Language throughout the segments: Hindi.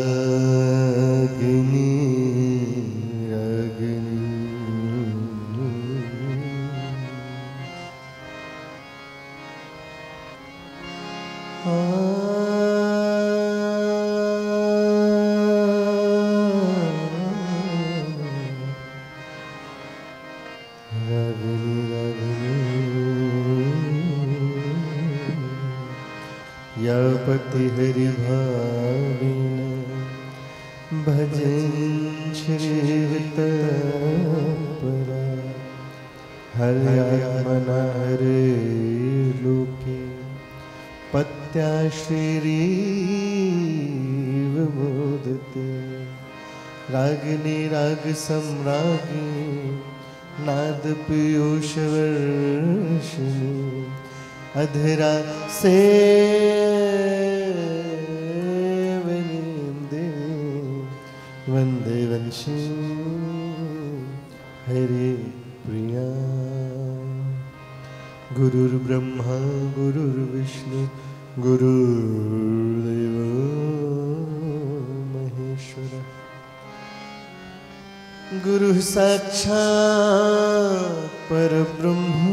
रागिनी रागिनी पति हरि भाविन भजन श्रीवतपरा हर्यात्मना हरे लोके पत्याश्रीव मोदते रागिनी राग सम्रागी नाद पीयूष वर्षिणी अधरा से वंदे वंशी हरे प्रिया गुरुर्ब्रह्मा गुरुर्विष्णु गुरुर्देव महेश्वर गुरु साक्षात् परब्रह्म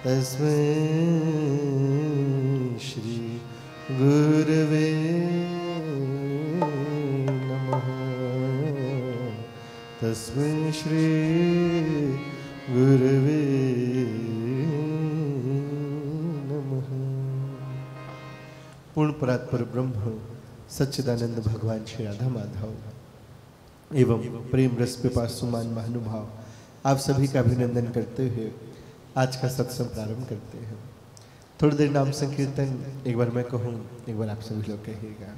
तस्मै श्री गुरवे नमः तस्मै श्री गुरवे नमः। पूर्ण परात्पर ब्रह्म सच्चिदानंद भगवान श्री राधा माधव एवं प्रेम रस पिपासुमान महानुभाव आप सभी का अभिनंदन करते हुए आज का सत्संग प्रारंभ करते हैं। थोड़ी देर नाम संकीर्तन एक बार मैं कहूँ, एक बार आप सभी लोग कहिएगा।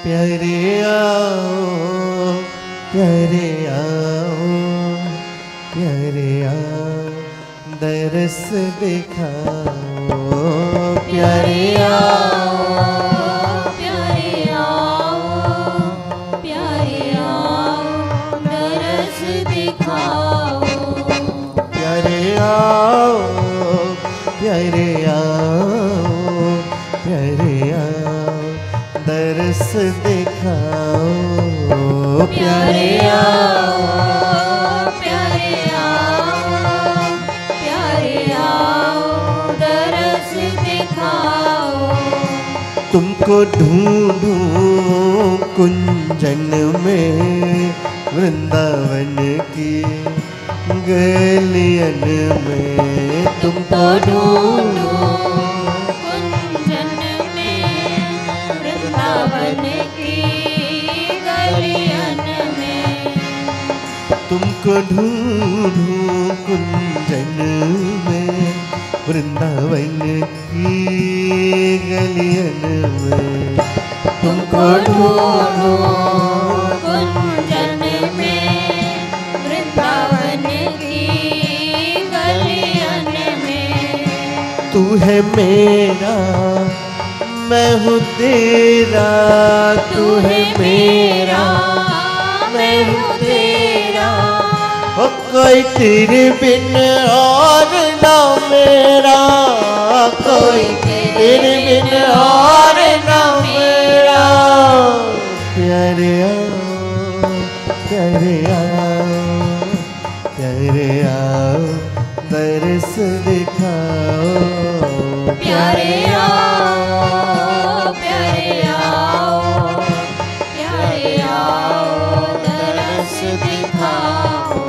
प्यारे आओ प्यारे आओ प्यारे आओ दरस दिखाओ प्यारे आओ प्यारे आओ प्यारे आओ दरस दिखाओ प्यारे आओ प्यारे आओ प्यारे आओ दरस दिखाओ प्यारे आओ प्यारे आओ प्यारे आओ दरस दिखाओ तुमको ढूंढूं कुंजन में वृंदावन की गलियन में तुमको ढूंढूं कुंजन में वृंदावन की गलियन में तुमको ढूंढूं कुंजन में वृंदावन की गलियन में तुमको ढूंढूं कुंजन में वृंदावन की गलियन में तू है मेरा मैं हूँ तेरा तू है मेरा मैं हूँ तेरा ओ कोई तेरे बिन और ना मेरा कोई तेरे बिन और ना मेरा प्यारे आओ प्यारे आओ प्यारे आओ दरस दिखाओ प्यारे आओ प्यारे आओ प्यारे आओ दरस दिखाओ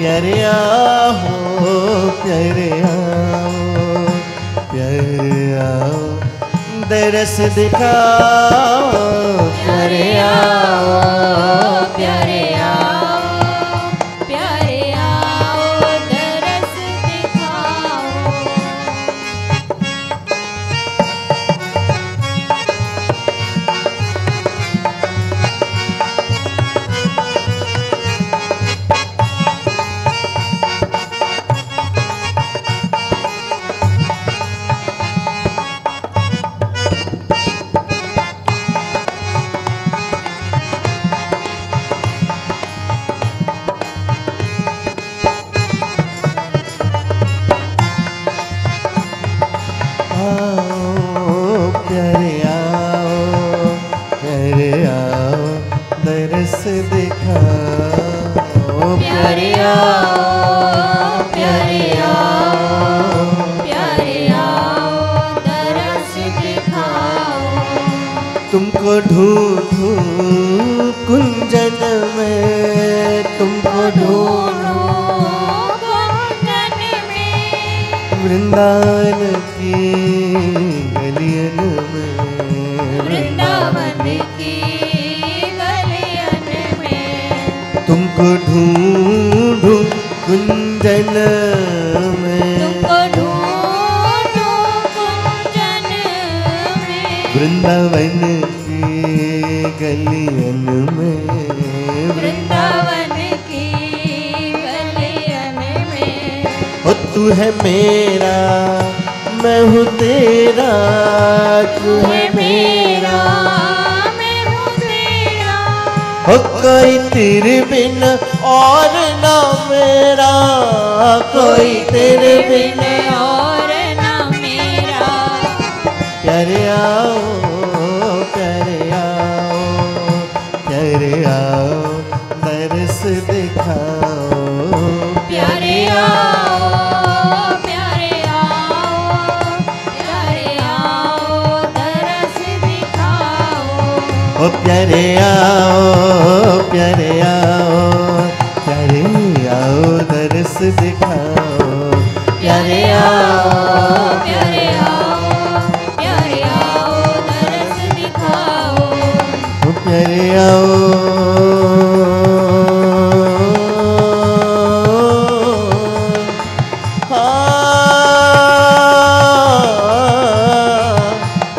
प्यारे आओ, प्यारे आओ, प्यारे आओ, दरस दिखाओ। प्यारे आओ, प्यारे आओ, प्यारे आओ, दरस दिखाओ। प्यारे आओ, प्यारे आओ, दरस दिखाओ। प्यारे आओ, प्यारे आओ, प्यारे आओ, दरस दिखाओ। तुमको ढूंढूं कुंजन में, तुमको ढूंढूं गुंजन में, वृंदावन की गलियन में, वृंदावन की गलियन में। तुमको ढूंढूं कुंजन में, तुमको ढूंढूं गुंजन में, वृंदावन की गलियन में, वृंदावन की गलियन में। ओ तू है मेरा, मैं हूँ तेरा, तू है मेरा, मैं हूँ तेरा। ओ कोई तेरे बिन और ना मेरा, कोई तेरे बिन और ना मेरा। प्यारे आओ, प्यारे आओ, प्यारे आओ, दरस दिखाओ। प्यारे आओ, प्यारे आओ, प्यारे आओ, दरस दिखाओ। ओ प्यारे आओ, प्यारे आओ, प्यारे आओ, दरस दिखाओ। प्यारे आओ, प्यारे आओ, प्यारे आओ, दरस दिखाओ। ओ प्यारे आओ,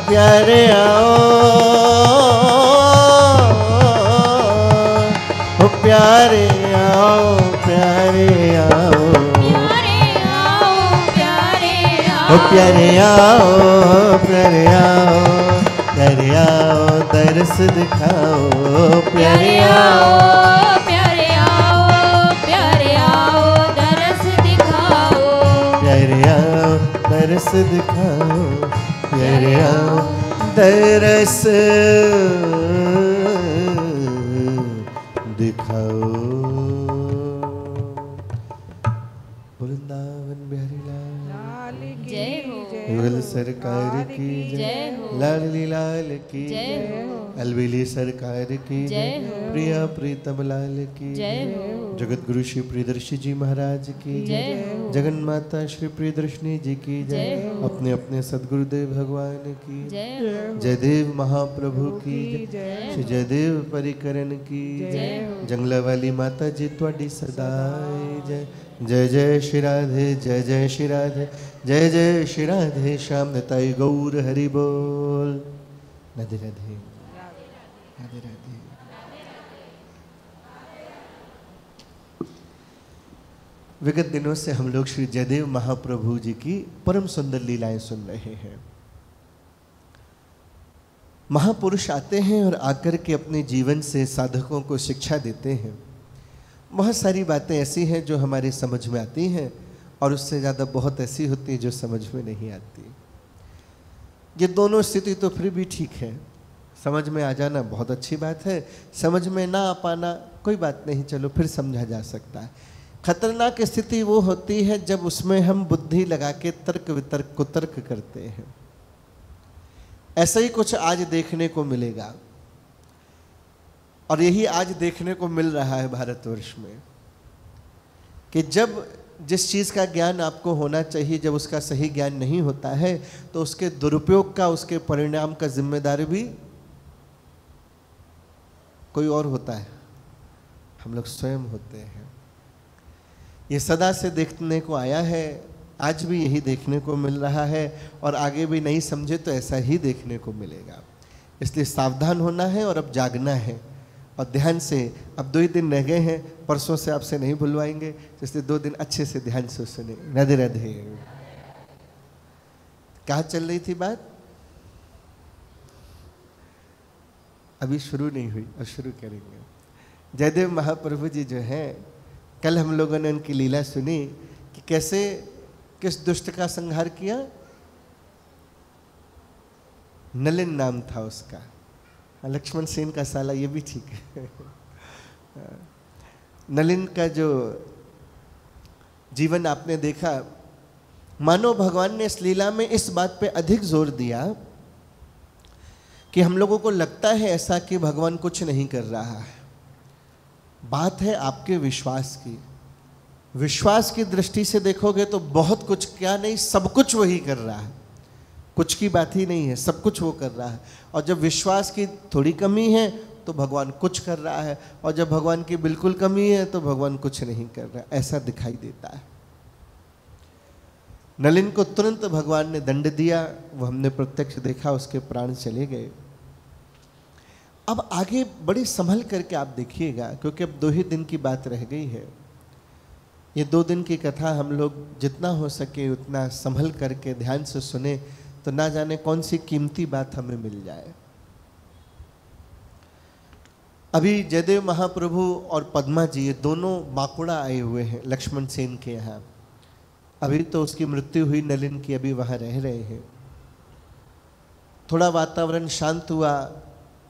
प्यारे आओ, ओ प्यारे आओ, प्यारे आओ, प्यारे आओ, प्यारे आओ, ओ प्यारे आओ, प्यारे आओ, प्यारे आओ, दरस दिखाओ। प्यारे आओ, प्यारे आओ, प्यारे आओ, दरस दिखाओ। प्यारे आओ, दरस दिखाओ। प्यारे आओ, दरस दिखाओ। वृंदावन बिहारी लाल जय हो, युगल सरकार की जय जय, हो, लाडली लाल की जय हो, अलबेली सरकार की जय हो, प्रिया प्रीतम लाल की जय हो, जगत गुरु श्री प्रियदर्शी जी महाराज की जय हो, जगन माता श्री प्रियदर्शनी जी की जय, जय हो, अपने अपने सदगुरुदेव भगवान की जय हो, जयदेव महाप्रभु की जय, श्री जयदेव परिकरण की जय हो। जंगला वाली माता जी ਤੁਹਾਡੀ सदाए जय। जय जय श्री राधे, जय जय श्री राधे, जय जय श्री राधे। श्याम निताई गौर हरि बोल। राधे राधे, राधे राधे। विगत दिनों से हम लोग श्री जयदेव महाप्रभु जी की परम सुंदर लीलाएं सुन रहे हैं। महापुरुष आते हैं और आकर के अपने जीवन से साधकों को शिक्षा देते हैं। बहुत सारी बातें ऐसी हैं जो हमारे समझ में आती हैं और उससे ज़्यादा बहुत ऐसी होती है जो समझ में नहीं आती। ये दोनों स्थिति तो फिर भी ठीक है, समझ में आ जाना बहुत अच्छी बात है, समझ में ना आ पाना कोई बात नहीं, चलो फिर समझा जा सकता है। खतरनाक स्थिति वो होती है जब उसमें हम बुद्धि लगा के तर्क वितर्क को तर्क करते हैं। ऐसा ही कुछ आज देखने को मिलेगा और यही आज देखने को मिल रहा है भारतवर्ष में कि जब जिस चीज़ का ज्ञान आपको होना चाहिए, जब उसका सही ज्ञान नहीं होता है तो उसके दुरुपयोग का, उसके परिणाम का जिम्मेदार भी कोई और होता है, हम लोग स्वयं होते हैं। ये सदा से देखने को आया है, आज भी यही देखने को मिल रहा है और आगे भी नहीं समझे तो ऐसा ही देखने को मिलेगा। इसलिए सावधान होना है और अब जागना है और ध्यान से। अब 2 ही दिन रह गए हैं, परसों से आपसे नहीं भुलवाएंगे, इसलिए 2 दिन अच्छे से ध्यान से सुने। राधे राधे। कहाँ चल रही थी बात? अभी शुरू नहीं हुई और शुरू करेंगे। जयदेव महाप्रभु जी जो हैं, कल हम लोगों ने उनकी लीला सुनी कि कैसे किस दुष्ट का संहार किया। नलिन नाम था उसका, लक्ष्मण सेन का साला, ये भी ठीक है। नलिन का जो जीवन आपने देखा, मानो भगवान ने इस लीला में इस बात पे अधिक जोर दिया कि हम लोगों को लगता है ऐसा कि भगवान कुछ नहीं कर रहा है। बात है आपके विश्वास की। विश्वास की दृष्टि से देखोगे तो बहुत कुछ, क्या नहीं, सब कुछ वही कर रहा है। कुछ की बात ही नहीं है, सब कुछ वो कर रहा है। और जब विश्वास की थोड़ी कमी है तो भगवान कुछ कर रहा है, और जब भगवान की बिल्कुल कमी है तो भगवान कुछ नहीं कर रहा, ऐसा दिखाई देता है। नलिन को तुरंत भगवान ने दंड दिया, वो हमने प्रत्यक्ष देखा, उसके प्राण चले गए। अब आगे बड़े संभल करके आप देखिएगा, क्योंकि अब 2 ही दिन की बात रह गई है। ये 2 दिन की कथा हम लोग जितना हो सके उतना संभल करके ध्यान से सुने तो ना जाने कौन सी कीमती बात हमें मिल जाए। अभी जयदेव महाप्रभु और पद्मा जी, ये दोनों बांकुड़ा आए हुए हैं लक्ष्मण सेन के यहाँ। अभी तो उसकी मृत्यु हुई नलिन की, अभी वहाँ रह रहे हैं। थोड़ा वातावरण शांत हुआ।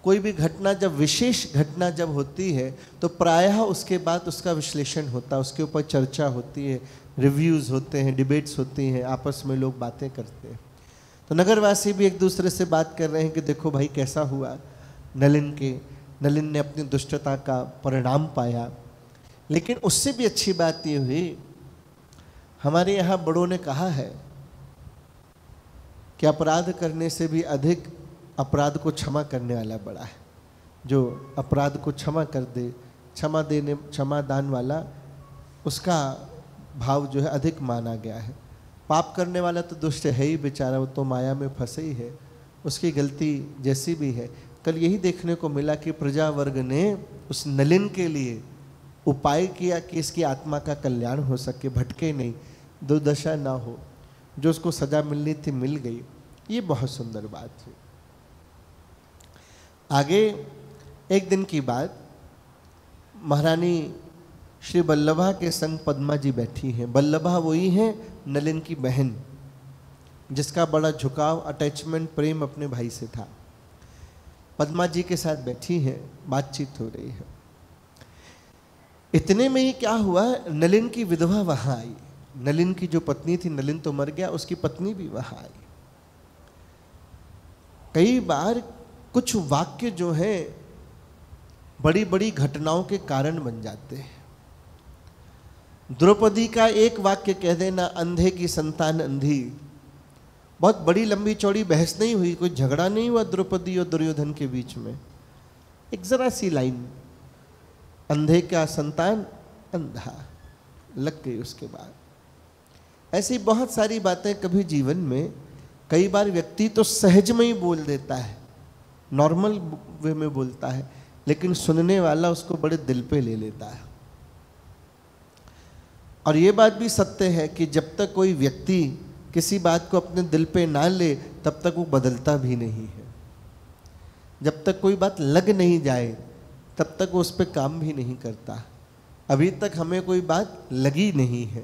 कोई भी घटना, जब विशेष घटना जब होती है तो प्रायः उसके बाद उसका विश्लेषण होता है, उसके ऊपर चर्चा होती है, रिव्यूज़ होते हैं, डिबेट्स होती हैं, आपस में लोग बातें करते हैं। तो नगरवासी भी एक दूसरे से बात कर रहे हैं कि देखो भाई कैसा हुआ नलिन ने अपनी दुष्टता का परिणाम पाया। लेकिन उससे भी अच्छी बात ये हुई, हमारे यहाँ बड़ों ने कहा है कि अपराध करने से भी अधिक अपराध को क्षमा करने वाला बड़ा है। जो अपराध को क्षमा कर दे, क्षमा दान वाला, उसका भाव जो है अधिक माना गया है। पाप करने वाला तो दुष्ट है ही बेचारा, वो तो माया में फंसे ही है, उसकी गलती जैसी भी है। कल यही देखने को मिला कि प्रजा वर्ग ने उस नलिन के लिए उपाय किया कि इसकी आत्मा का कल्याण हो सके, भटके नहीं, दुर्दशा ना हो। जो उसको सजा मिलनी थी मिल गई। ये बहुत सुंदर बात है। आगे एक दिन की बात, महारानी श्री बल्लभा के संग पद्मा जी बैठी हैं। बल्लभा वही हैं नलिन की बहन, जिसका बड़ा झुकाव, अटैचमेंट, प्रेम अपने भाई से था। पद्मा जी के साथ बैठी हैं, बातचीत हो रही है। इतने में ही क्या हुआ, नलिन की विधवा वहां आई। नलिन की जो पत्नी थी, नलिन तो मर गया, उसकी पत्नी भी वहां आई। कई बार कुछ वाक्य जो हैं बड़ी बड़ी घटनाओं के कारण बन जाते हैं। द्रौपदी का एक वाक्य कह देना, अंधे की संतान अंधी, बहुत बड़ी लंबी चौड़ी बहस नहीं हुई, कोई झगड़ा नहीं हुआ द्रौपदी और दुर्योधन के बीच में। एक जरा सी लाइन, अंधे का संतान अंधा, लग गई। उसके बाद ऐसी बहुत सारी बातें कभी जीवन में, कई बार व्यक्ति तो सहज में ही बोल देता है, नॉर्मल वे में बोलता है, लेकिन सुनने वाला उसको बड़े दिल पे ले लेता है। और ये बात भी सत्य है कि जब तक कोई व्यक्ति किसी बात को अपने दिल पे ना ले तब तक वो बदलता भी नहीं है। जब तक कोई बात लग नहीं जाए तब तक वो उस पर काम भी नहीं करता। अभी तक हमें कोई बात लगी नहीं है,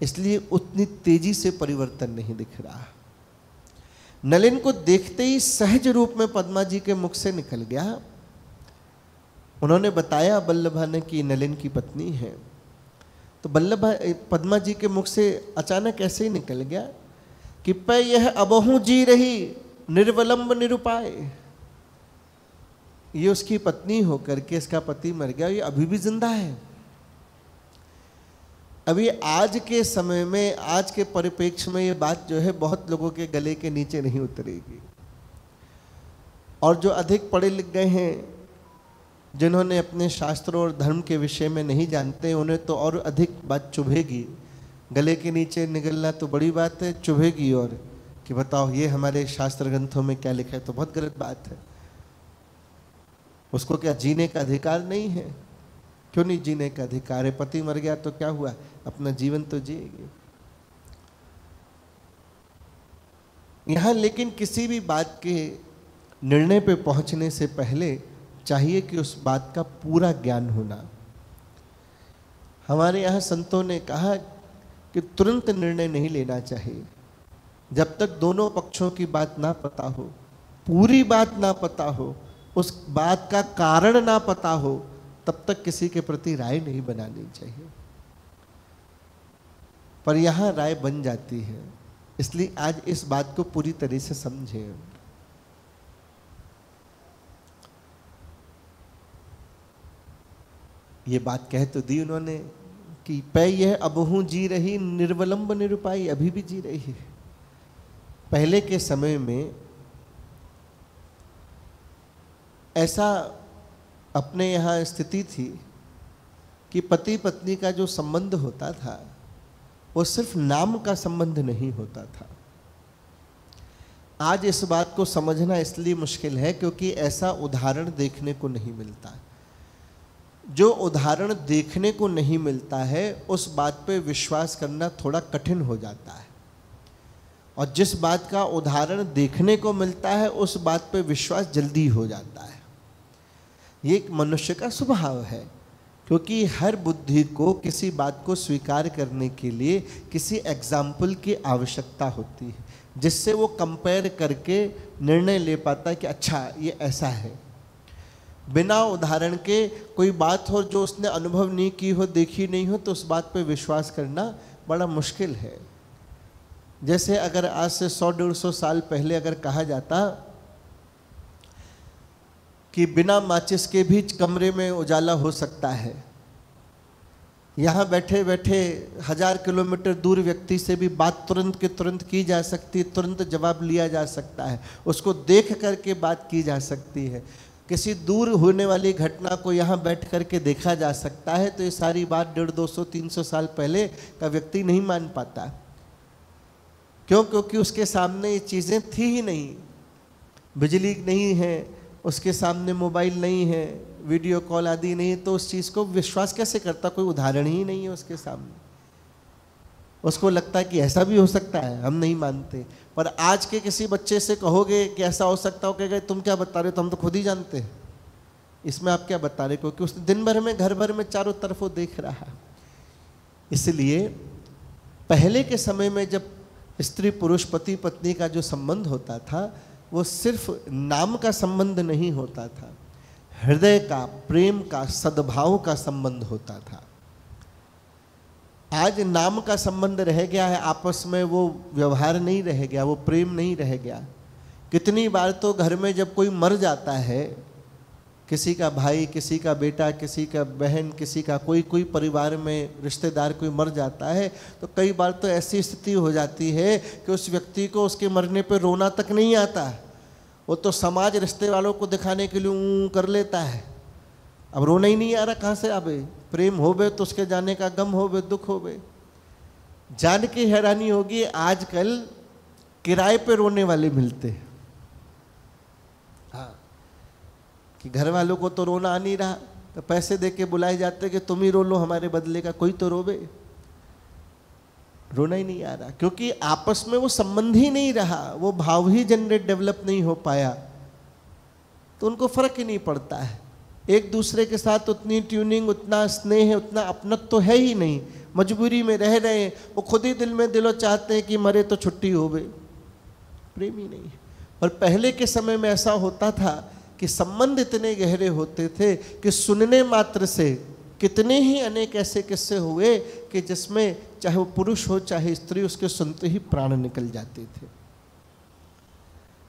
इसलिए उतनी तेजी से परिवर्तन नहीं दिख रहा। नलिन को देखते ही सहज रूप में पद्मा जी के मुख से निकल गया। उन्होंने बताया बल्लभा ने कि नलिन की पत्नी है। तो बल्लभा पद्मा जी के मुख से अचानक ऐसे ही निकल गया कि पै यह अबहू जी रही निर्वलंब निरुपाय। ये उसकी पत्नी होकर के इसका पति मर गया, ये अभी भी जिंदा है। अभी आज के समय में, आज के परिप्रेक्ष्य में ये बात जो है बहुत लोगों के गले के नीचे नहीं उतरेगी। और जो अधिक पढ़े लिख गए हैं, जिन्होंने अपने शास्त्रों और धर्म के विषय में नहीं जानते, उन्हें तो और अधिक बात चुभेगी। गले के नीचे निकलना तो बड़ी बात है, चुभेगी और कि बताओ ये हमारे शास्त्र ग्रंथों में क्या लिखा है, तो बहुत गलत बात है। उसको क्या जीने का अधिकार नहीं है? क्यों नहीं जीने का अधिकार है? पति मर गया तो क्या हुआ, अपना जीवन तो जिएगी। यहां लेकिन किसी भी बात के निर्णय पे पहुंचने से पहले चाहिए कि उस बात का पूरा ज्ञान होना। हमारे यहाँ संतों ने कहा कि तुरंत निर्णय नहीं लेना चाहिए। जब तक दोनों पक्षों की बात ना पता हो, पूरी बात ना पता हो, उस बात का कारण ना पता हो, तब तक किसी के प्रति राय नहीं बनानी चाहिए। पर यहां राय बन जाती है, इसलिए आज इस बात को पूरी तरह से समझें। ये बात कह तो दी उन्होंने कि पै यह अबहू जी रही, निर्वलंब निरुपाई, अभी भी जी रही है। पहले के समय में ऐसा अपने यहाँ स्थिति थी कि पति पत्नी का जो संबंध होता था वो सिर्फ नाम का संबंध नहीं होता था। आज इस बात को समझना इसलिए मुश्किल है क्योंकि ऐसा उदाहरण देखने को नहीं मिलता। जो उदाहरण देखने को नहीं मिलता है उस बात पे विश्वास करना थोड़ा कठिन हो जाता है, और जिस बात का उदाहरण देखने को मिलता है उस बात पे विश्वास जल्दी हो जाता है। ये एक मनुष्य का स्वभाव है, क्योंकि हर बुद्धि को किसी बात को स्वीकार करने के लिए किसी एग्जाम्पल की आवश्यकता होती है, जिससे वो कंपेयर करके निर्णय ले पाता है कि अच्छा ये ऐसा है। बिना उदाहरण के कोई बात हो जो उसने अनुभव नहीं की हो, देखी नहीं हो, तो उस बात पे विश्वास करना बड़ा मुश्किल है। जैसे अगर आज से 100-150 साल पहले अगर कहा जाता कि बिना माचिस के भी कमरे में उजाला हो सकता है, यहाँ बैठे बैठे 1000 किलोमीटर दूर व्यक्ति से भी बात तुरंत के तुरंत की जा सकती है, तुरंत जवाब लिया जा सकता है, उसको देख करके बात की जा सकती है, किसी दूर होने वाली घटना को यहाँ बैठ करके देखा जा सकता है, तो ये सारी बात 150-200-300 साल पहले का व्यक्ति नहीं मान पाता। क्यों? क्योंकि उसके सामने ये चीज़ें थी ही नहीं। बिजली नहीं है, उसके सामने मोबाइल नहीं है, वीडियो कॉल आदि नहीं, तो उस चीज़ को विश्वास कैसे करता? कोई उदाहरण ही नहीं है उसके सामने। उसको लगता है कि ऐसा भी हो सकता है, हम नहीं मानते। पर आज के किसी बच्चे से कहोगे कि ऐसा हो सकता हो, कहेगा तुम क्या बता रहे हो, तो हम तो खुद ही जानते हैं, इसमें आप क्या बता रहे हो, क्योंकि उसने दिन भर में घर भर में चारों तरफ वो देख रहा है। इसलिए पहले के समय में जब स्त्री पुरुष पति पत्नी का जो संबंध होता था वो सिर्फ नाम का संबंध नहीं होता था, हृदय का, प्रेम का, सद्भाव का संबंध होता था। आज नाम का संबंध रह गया है, आपस में वो व्यवहार नहीं रह गया, वो प्रेम नहीं रह गया। कितनी बार तो घर में जब कोई मर जाता है, किसी का भाई, किसी का बेटा, किसी का बहन, किसी का कोई परिवार में रिश्तेदार कोई मर जाता है, तो कई बार तो ऐसी स्थिति हो जाती है कि उस व्यक्ति को उसके मरने पर रोना तक नहीं आता। वो तो समाज रिश्ते वालों को दिखाने के लिए कर लेता है। अब रोना ही नहीं आ रहा, कहाँ से आवे? प्रेम होवे तो उसके जाने का गम होवे, दुख होवे। जान के हैरानी होगी, आजकल किराए पे रोने वाले मिलते हैं। हाँ, कि घर वालों को तो रोना आ नहीं रहा, तो पैसे दे के बुलाए जाते कि तुम ही रो लो हमारे बदले का, कोई तो रोवे। रोना ही नहीं आ रहा, क्योंकि आपस में वो संबंध ही नहीं रहा, वो भाव ही जनरेट डेवलप नहीं हो पाया, तो उनको फर्क ही नहीं पड़ता है। एक दूसरे के साथ उतनी ट्यूनिंग, उतना स्नेह, उतना अपनत्व तो है ही नहीं। मजबूरी में रह रहे हैं, वो खुद ही दिल में दिलो चाहते हैं कि मरे तो छुट्टी होवे, प्रेम ही नहीं है। और पहले के समय में ऐसा होता था कि संबंध इतने गहरे होते थे कि सुनने मात्र से कितने ही अनेक ऐसे किस्से हुए कि जिसमें चाहे वो पुरुष हो चाहे स्त्री, उसके सुनते ही प्राण निकल जाते थे।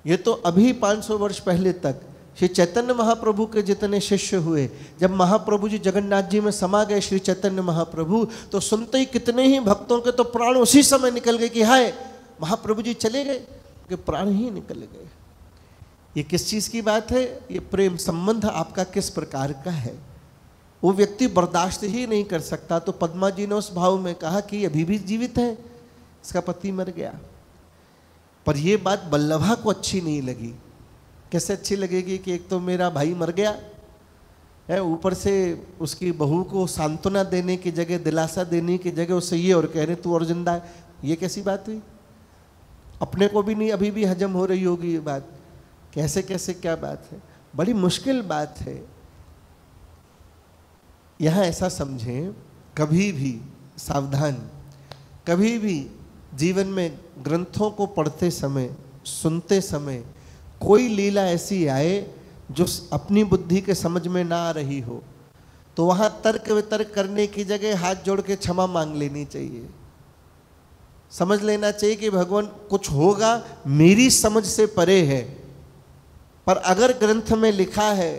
ये तो अभी 500 वर्ष पहले तक, श्री चैतन्य महाप्रभु के जितने शिष्य हुए, जब महाप्रभु जी जगन्नाथ जी में समा गए श्री चैतन्य महाप्रभु, तो सुनते ही कितने ही भक्तों के तो प्राण उसी समय निकल गए कि हाय महाप्रभु जी चले गए, कि प्राण ही निकल गए। ये किस चीज की बात है? ये प्रेम संबंध आपका किस प्रकार का है, वो व्यक्ति बर्दाश्त ही नहीं कर सकता। तो पद्मा जी ने उस भाव में कहा कि अभी भी जीवित है, इसका पति मर गया। पर ये बात बल्लभा को अच्छी नहीं लगी। कैसे अच्छी लगेगी कि एक तो मेरा भाई मर गया है, ऊपर से उसकी बहू को सांत्वना देने की जगह, दिलासा देने की जगह उससे ये और कह रहे तू और जिंदा है। ये कैसी बात हुई? अपने को भी नहीं अभी भी हजम हो रही होगी ये बात। कैसे कैसे क्या बात है, बड़ी मुश्किल बात है। यहां ऐसा समझें, कभी भी सावधान, कभी भी जीवन में ग्रंथों को पढ़ते समय, सुनते समय कोई लीला ऐसी आए जो अपनी बुद्धि के समझ में ना आ रही हो, तो वहां तर्क वितर्क करने की जगह हाथ जोड़ के क्षमा मांग लेनी चाहिए। समझ लेना चाहिए कि भगवान कुछ होगा मेरी समझ से परे है, पर अगर ग्रंथ में लिखा है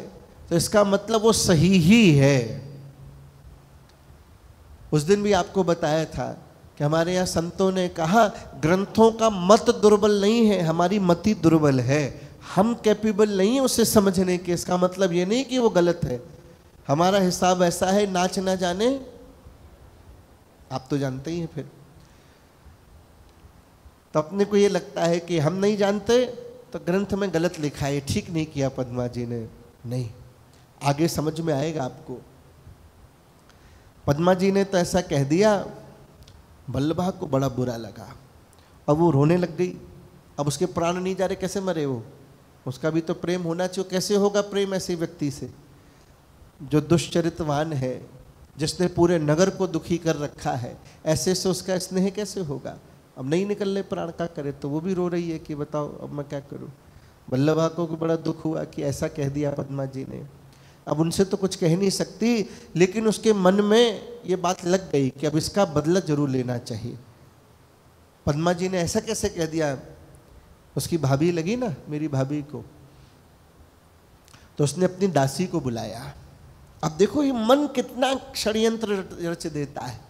तो इसका मतलब वो सही ही है। उस दिन भी आपको बताया था कि हमारे यहाँ संतों ने कहा ग्रंथों का मत दुर्बल नहीं है, हमारी मति दुर्बल है। हम कैपेबल नहीं है उसे समझने के। इसका मतलब ये नहीं कि वो गलत है, हमारा हिसाब ऐसा है नाच ना जाने, आप तो जानते ही हैं। फिर तो अपने को ये लगता है कि हम नहीं जानते तो ग्रंथ में गलत लिखा है, ठीक नहीं किया पद्मा जी ने। नहीं, आगे समझ में आएगा आपको। पद्मा जी ने तो ऐसा कह दिया, बल्लभा को बड़ा बुरा लगा। अब वो रोने लग गई। अब उसके प्राण नहीं जा रहे, कैसे मरे वो? उसका भी तो प्रेम होना चाहिए। कैसे होगा प्रेम ऐसे व्यक्ति से जो दुष्चरितवान है, जिसने पूरे नगर को दुखी कर रखा है? ऐसे से उसका स्नेह कैसे होगा? अब नहीं निकल रहे प्राण, का करे? तो वो भी रो रही है कि बताओ अब मैं क्या करूं। बल्लभा को बड़ा दुख हुआ कि ऐसा कह दिया पद्मा जी ने। अब उनसे तो कुछ कह नहीं सकती, लेकिन उसके मन में ये बात लग गई कि अब इसका बदला जरूर लेना चाहिए। पद्मा जी ने ऐसा कैसे कह दिया? उसकी भाभी लगी ना, मेरी भाभी को, तो उसने अपनी दासी को बुलाया। अब देखो ये मन कितना षड्यंत्र रच देता है,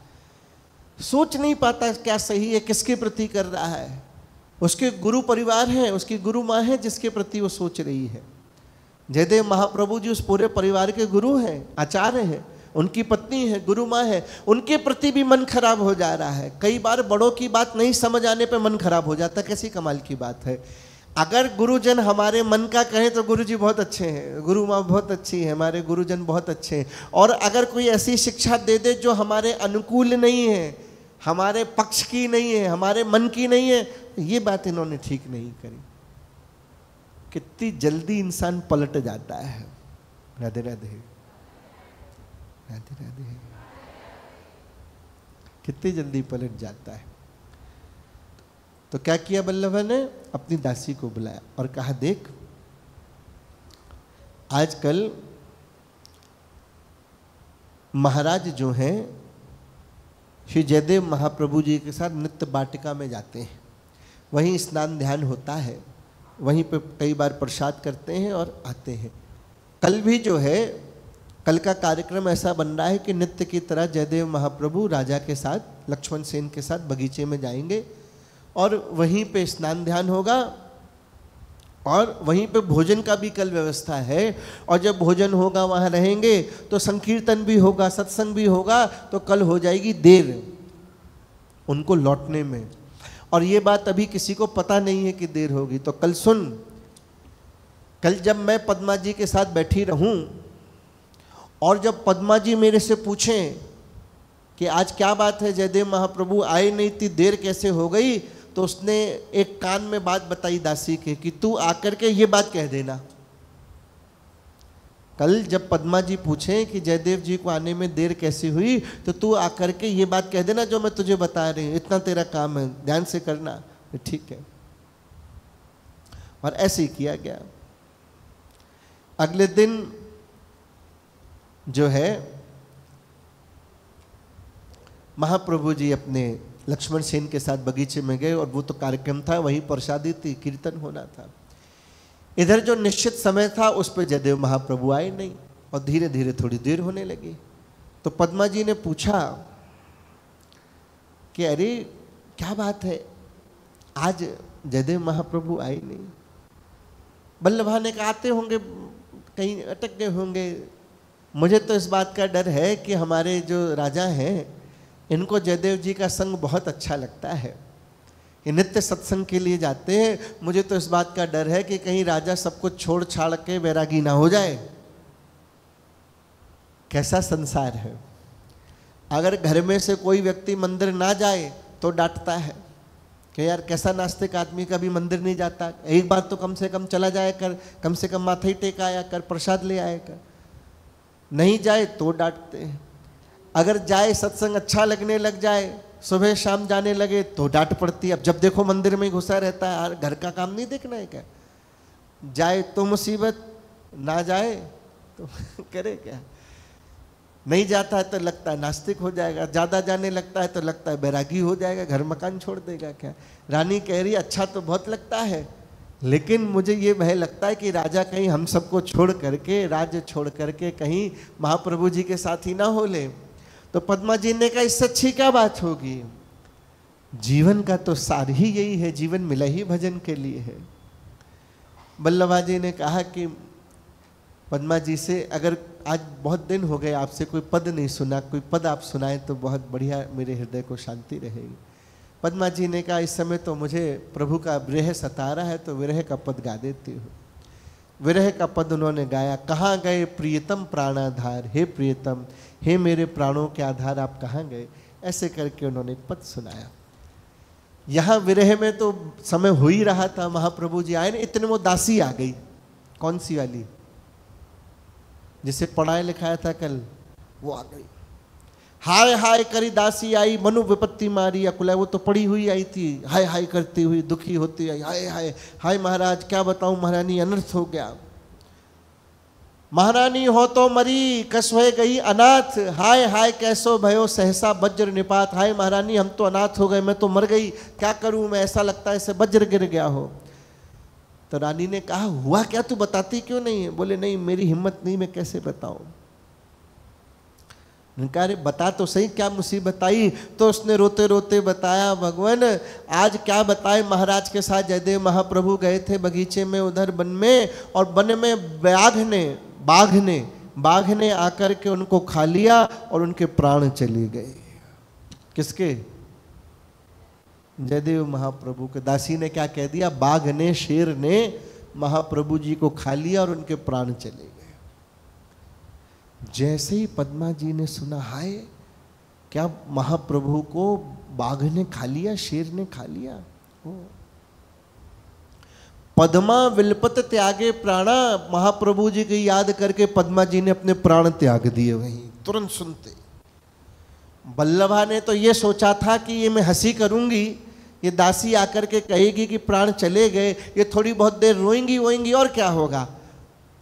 सोच नहीं पाता क्या सही है, किसके प्रति कर रहा है। उसके गुरु परिवार है, उसकी गुरु माँ है जिसके प्रति वो सोच रही है। जयदेव महाप्रभु जी उस पूरे परिवार के गुरु हैं, आचार्य हैं, उनकी पत्नी है, गुरु माँ है, उनके प्रति भी मन खराब हो जा रहा है। कई बार बड़ों की बात नहीं समझ आने पे मन खराब हो जाता है। कैसी कमाल की बात है। अगर गुरुजन हमारे मन का कहें तो गुरुजी बहुत अच्छे हैं, गुरु माँ बहुत अच्छी है, हमारे गुरुजन बहुत अच्छे हैं। और अगर कोई ऐसी शिक्षा दे दे जो हमारे अनुकूल नहीं है, हमारे पक्ष की नहीं है, हमारे मन की नहीं है, ये बात इन्होंने ठीक नहीं करी। कितनी जल्दी इंसान पलट जाता है। राधे राधे, राधे राधे। कितनी जल्दी पलट जाता है। तो क्या किया बल्लभा ने? अपनी दासी को बुलाया और कहा देख, आजकल महाराज जो हैं श्री जयदेव महाप्रभु जी के साथ नित्य वाटिका में जाते हैं, वहीं स्नान ध्यान होता है, वहीं पे कई बार प्रसाद करते हैं और आते हैं। कल भी जो है, कल का कार्यक्रम ऐसा बन रहा है कि नित्य की तरह जयदेव महाप्रभु राजा के साथ, लक्ष्मण सेन के साथ बगीचे में जाएंगे और वहीं पे स्नान ध्यान होगा और वहीं पे भोजन का भी कल व्यवस्था है। और जब भोजन होगा वहाँ रहेंगे तो संकीर्तन भी होगा, सत्संग भी होगा। तो कल हो जाएगी देर उनको लौटने में, और ये बात अभी किसी को पता नहीं है कि देर होगी। तो कल सुन, कल जब मैं पद्मा जी के साथ बैठी रहूं और जब पद्मा जी मेरे से पूछें कि आज क्या बात है, जयदेव महाप्रभु आए नहीं थी, देर कैसे हो गई, तो उसने एक कान में बात बताई दासी के कि तू आकर के ये बात कह देना। कल जब पद्मा जी पूछें कि जयदेव जी को आने में देर कैसे हुई, तो तू आकर के ये बात कह देना जो मैं तुझे बता रही हूँ, इतना तेरा काम है, ध्यान से करना। ठीक है। और ऐसे ही किया गया। अगले दिन जो है महाप्रभु जी अपने लक्ष्मण सेन के साथ बगीचे में गए और वो तो कार्यक्रम था, वहीं प्रसादी थी, कीर्तन होना था। इधर जो निश्चित समय था उस पर जयदेव महाप्रभु आए नहीं और धीरे धीरे थोड़ी देर होने लगी। तो पद्मा जी ने पूछा कि अरे क्या बात है, आज जयदेव महाप्रभु आए नहीं। बल्लभा ने कहा आते होंगे, कहीं अटक गए होंगे। मुझे तो इस बात का डर है कि हमारे जो राजा हैं इनको जयदेव जी का संग बहुत अच्छा लगता है, ये नित्य सत्संग के लिए जाते हैं। मुझे तो इस बात का डर है कि कहीं राजा सब कुछ छोड़ छाड़ के वैरागी ना हो जाए। कैसा संसार है, अगर घर में से कोई व्यक्ति मंदिर ना जाए तो डांटता है कि यार कैसा नास्तिक आदमी, कभी मंदिर नहीं जाता, एक बार तो कम से कम चला जाया कर, कम से कम माथा ही टेका आया कर, प्रसाद ले आया कर। नहीं जाए तो डांटते हैं, अगर जाए सत्संग अच्छा लगने लग जाए, सुबह शाम जाने लगे तो डांट पड़ती है। अब जब देखो मंदिर में घुसा रहता है, घर का काम नहीं देखना है क्या? जाए तो मुसीबत, ना जाए तो करे क्या? नहीं जाता है तो लगता है नास्तिक हो जाएगा, ज़्यादा जाने लगता है तो लगता है बैरागी हो जाएगा, घर मकान छोड़ देगा क्या। रानी कह रही अच्छा तो बहुत लगता है, लेकिन मुझे ये भय लगता है कि राजा कहीं हम सबको छोड़ करके, राज्य छोड़ करके कहीं महाप्रभु जी के साथ ही ना हो ले। तो पद्मा जी ने कहा इससे अच्छी क्या बात होगी, जीवन का तो सार ही यही है, जीवन मिला ही भजन के लिए है। बल्लभा जी ने कहा कि पद्मा जी से अगर आज बहुत दिन हो गए आपसे कोई पद नहीं सुना, कोई पद आप सुनाएं तो बहुत बढ़िया, मेरे हृदय को शांति रहेगी। पद्मा जी ने कहा इस समय तो मुझे प्रभु का विरह सता रहा है, तो विरह का पद गा देती हूँ। विरह का पद उन्होंने गाया, कहाँ गए प्रियतम प्राणाधार, हे प्रियतम, हे मेरे प्राणों के आधार आप कहाँ गए, ऐसे करके उन्होंने पद सुनाया। यहाँ विरह में तो समय हो ही रहा था, महाप्रभु जी आए ना, इतने वो दासी आ गई। कौन सी वाली, जिसे पढ़ाया लिखाया था कल, वो आ गई। हाय हाय करी दासी आई, मनु विपत्ति मारी अकुला, वो तो पड़ी हुई आई थी, हाय हाय करती हुई, दुखी होती आई, हाय हाय हाय महाराज क्या बताऊं महारानी, अनर्थ हो गया। महारानी हो तो मरी, कसवे गई अनाथ, हाय हाय कैसो भयो सहसा वज्र निपात, हाय महारानी हम तो अनाथ हो गए, मैं तो मर गई, क्या करूं मैं, ऐसा लगता है ऐसे वज्र गिर गया हो। तो रानी ने कहा हुआ क्या, तू बताती क्यों नहीं है? बोले नहीं मेरी हिम्मत नहीं, मैं कैसे बताऊं। अरे बता तो सही क्या मुसीबत आई। तो उसने रोते रोते बताया, भगवान आज क्या बताए, महाराज के साथ जयदेव महाप्रभु गए थे बगीचे में उधर वन में, और वन में बाघ ने आकर के उनको खा लिया और उनके प्राण चले गए। किसके? जयदेव महाप्रभु के। दासी ने क्या कह दिया, बाघ ने, शेर ने महाप्रभु जी को खा लिया और उनके प्राण चले गए। जैसे ही पद्मा जी ने सुना, हाय क्या महाप्रभु को बाघ ने खा लिया, शेर ने खा लिया। पद्मा विलपत त्यागे प्राणा, महाप्रभु जी की याद करके पद्मा जी ने अपने प्राण त्याग दिए वहीं तुरंत सुनते। बल्लभा ने तो ये सोचा था कि ये मैं हंसी करूंगी, ये दासी आकर के कहेगी कि प्राण चले गए, ये थोड़ी बहुत देर रोएंगी और क्या होगा,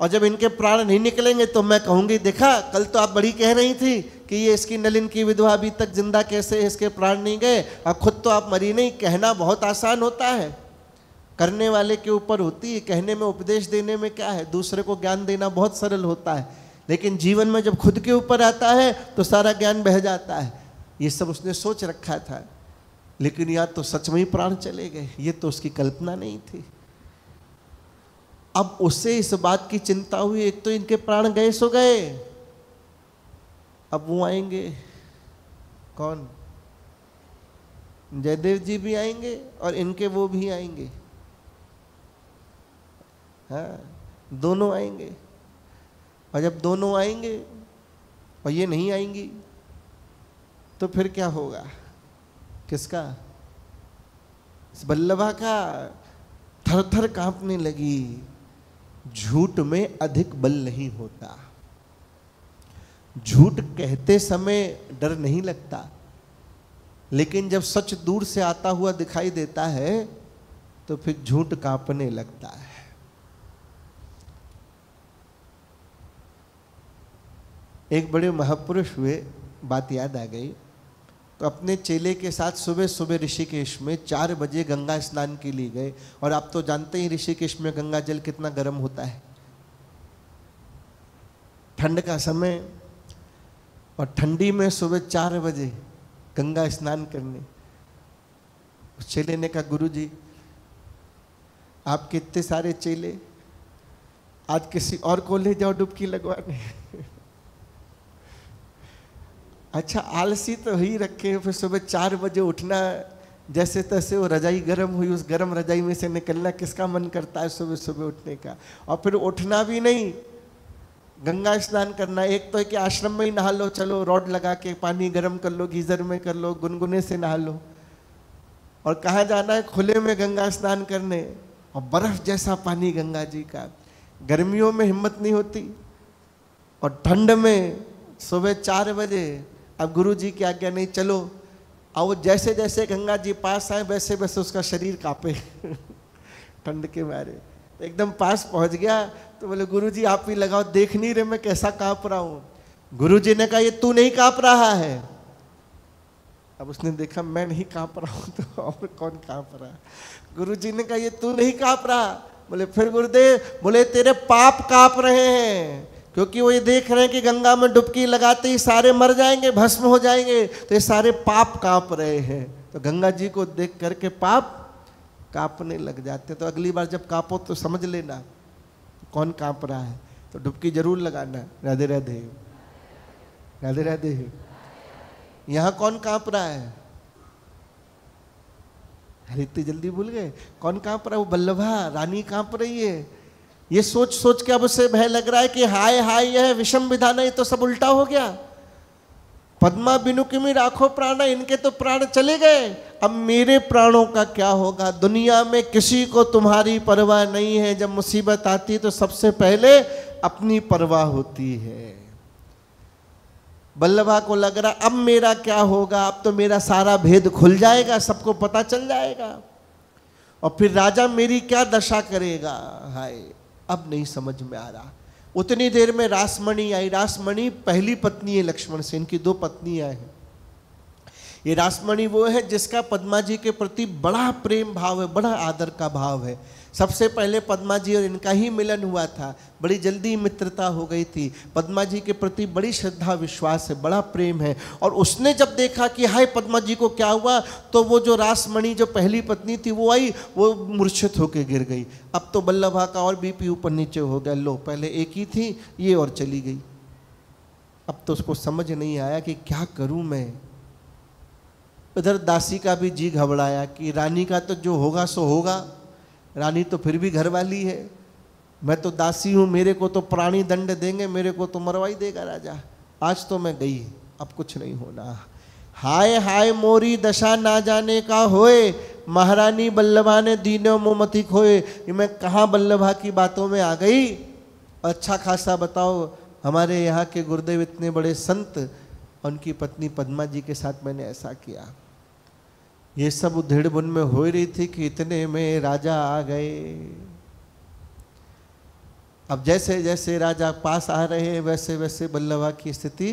और जब इनके प्राण नहीं निकलेंगे तो मैं कहूंगी देखा कल तो आप बड़ी कह रही थी कि ये इसकी नलिन की विधवा अभी तक जिंदा कैसे है, इसके प्राण नहीं गए, और खुद तो आप मरी नहीं। कहना बहुत आसान होता है, करने वाले के ऊपर होती है। कहने में, उपदेश देने में क्या है, दूसरे को ज्ञान देना बहुत सरल होता है, लेकिन जीवन में जब खुद के ऊपर आता है तो सारा ज्ञान बह जाता है। ये सब उसने सोच रखा था, लेकिन या तो सच में ही प्राण चले गए, ये तो उसकी कल्पना नहीं थी। अब उससे इस बात की चिंता हुई, एक तो इनके प्राण गए सो गए, अब वो आएंगे कौन, जयदेव जी भी आएंगे और इनके वो भी आएंगे, हाँ दोनों आएंगे। और जब दोनों आएंगे और ये नहीं आएंगी तो फिर क्या होगा, किसका? इस बल्लभा का थर थर कांपने लगी। झूठ में अधिक बल नहीं होता, झूठ कहते समय डर नहीं लगता, लेकिन जब सच दूर से आता हुआ दिखाई देता है तो फिर झूठ कांपने लगता है। एक बड़े महापुरुष हुए, बात याद आ गई। तो अपने चेले के साथ सुबह सुबह ऋषिकेश में 4 बजे गंगा स्नान के लिए गए। और आप तो जानते ही ऋषिकेश में गंगा जल कितना गर्म होता है, ठंड का समय, और ठंडी में सुबह 4 बजे गंगा स्नान करने। उस चेले ने कहा, गुरुजी आपके इतने सारे चेले, आज किसी और को ले जाओ डुबकी लगवाने। अच्छा आलसी तो ही रखे, फिर सुबह 4 बजे उठना, जैसे तैसे वो रजाई गर्म हुई, उस गर्म रजाई में से निकलना किसका मन करता है सुबह सुबह उठने का। और फिर उठना भी नहीं, गंगा स्नान करना। एक तो है कि आश्रम में ही नहा लो, चलो रॉड लगा के पानी गर्म कर लो, गीजर में कर लो, गुनगुने से नहा लो। और कहाँ जाना है, खुले में गंगा स्नान करने, और बर्फ जैसा पानी गंगा जी का। गर्मियों में हिम्मत नहीं होती, और ठंड में सुबह 4 बजे। अब गुरु जी की आज्ञा नहीं, चलो। और वो जैसे जैसे गंगा जी पास आए वैसे वैसे उसका शरीर कांपे ठंड के मारे। तो एकदम पास पहुंच गया तो बोले, गुरु जी आप ही लगाओ, देख नहीं रहे मैं कैसा कांप रहा हूँ। गुरु जी ने कहा, ये तू नहीं कांप रहा है। अब उसने देखा मैं नहीं कांप रहा हूँ तो और कौन कांप रहा है। गुरु जी ने कहा, ये तू नहीं कांप रहा। बोले फिर गुरुदेव? बोले तेरे पाप कांप रहे हैं, क्योंकि वो ये देख रहे हैं कि गंगा में डुबकी लगाते ही सारे मर जाएंगे, भस्म हो जाएंगे, तो ये सारे पाप कांप रहे हैं। तो गंगा जी को देख करके पाप कांपने लग जाते। तो अगली बार जब कांपो तो समझ लेना कौन कांप रहा है, तो डुबकी जरूर लगाना। राधे राधे, राधे राधे। यहाँ कौन कांप रहा है? अरे इतनी जल्दी भूल गए कौन कांप रहा है? वो बल्लभा रानी कांप रही है। ये सोच सोच के अब उसे भय लग रहा है कि हाय हाय यह विषम विधान है, ये तो सब उल्टा हो गया। पद्मा बिनु किमी राखो प्राण, इनके तो प्राण चले गए, अब मेरे प्राणों का क्या होगा? दुनिया में किसी को तुम्हारी परवाह नहीं है, जब मुसीबत आती तो सबसे पहले अपनी परवाह होती है। बल्लभा को लग रहा अब मेरा क्या होगा, अब तो मेरा सारा भेद खुल जाएगा, सबको पता चल जाएगा, और फिर राजा मेरी क्या दशा करेगा। हाय अब नहीं समझ में आ रहा। उतनी देर में रासमणि आई। रासमणि पहली पत्नी है लक्ष्मण से, इनकी 2 पत्नियां हैं। ये रासमणि वो है जिसका पद्मा जी के प्रति बड़ा प्रेम भाव है, बड़ा आदर का भाव है। सबसे पहले पद्मा जी और इनका ही मिलन हुआ था, बड़ी जल्दी मित्रता हो गई थी। पद्मा जी के प्रति बड़ी श्रद्धा विश्वास है, बड़ा प्रेम है। और उसने जब देखा कि हाय पद्मा जी को क्या हुआ, तो वो जो रासमणि जो पहली पत्नी थी वो आई, वो मूर्छित होकर गिर गई। अब तो बल्लभा का और बीपी ऊपर नीचे हो गया। लो पहले एक ही थी, ये और चली गई। अब तो उसको समझ नहीं आया कि क्या करूं मैं। इधर दासी का भी जी घबराया कि रानी का तो जो होगा सो होगा, रानी तो फिर भी घरवाली है, मैं तो दासी हूँ, मेरे को तो प्राणी दंड देंगे, मेरे को तो मरवाई देगा राजा। आज तो मैं गई, अब कुछ नहीं होना। हाय हाय मोरी दशा ना जाने का होए, महारानी बल्लभा ने दीनो मोमती खोए। ये मैं कहाँ बल्लभा की बातों में आ गई। अच्छा खासा बताओ, हमारे यहाँ के गुरुदेव इतने बड़े संत, उनकी पत्नी पद्मा जी के साथ मैंने ऐसा किया। ये सब उधेड़ बुन में हो रही थी कि इतने में राजा आ गए। अब जैसे जैसे राजा पास आ रहे हैं वैसे वैसे बल्लभा की स्थिति,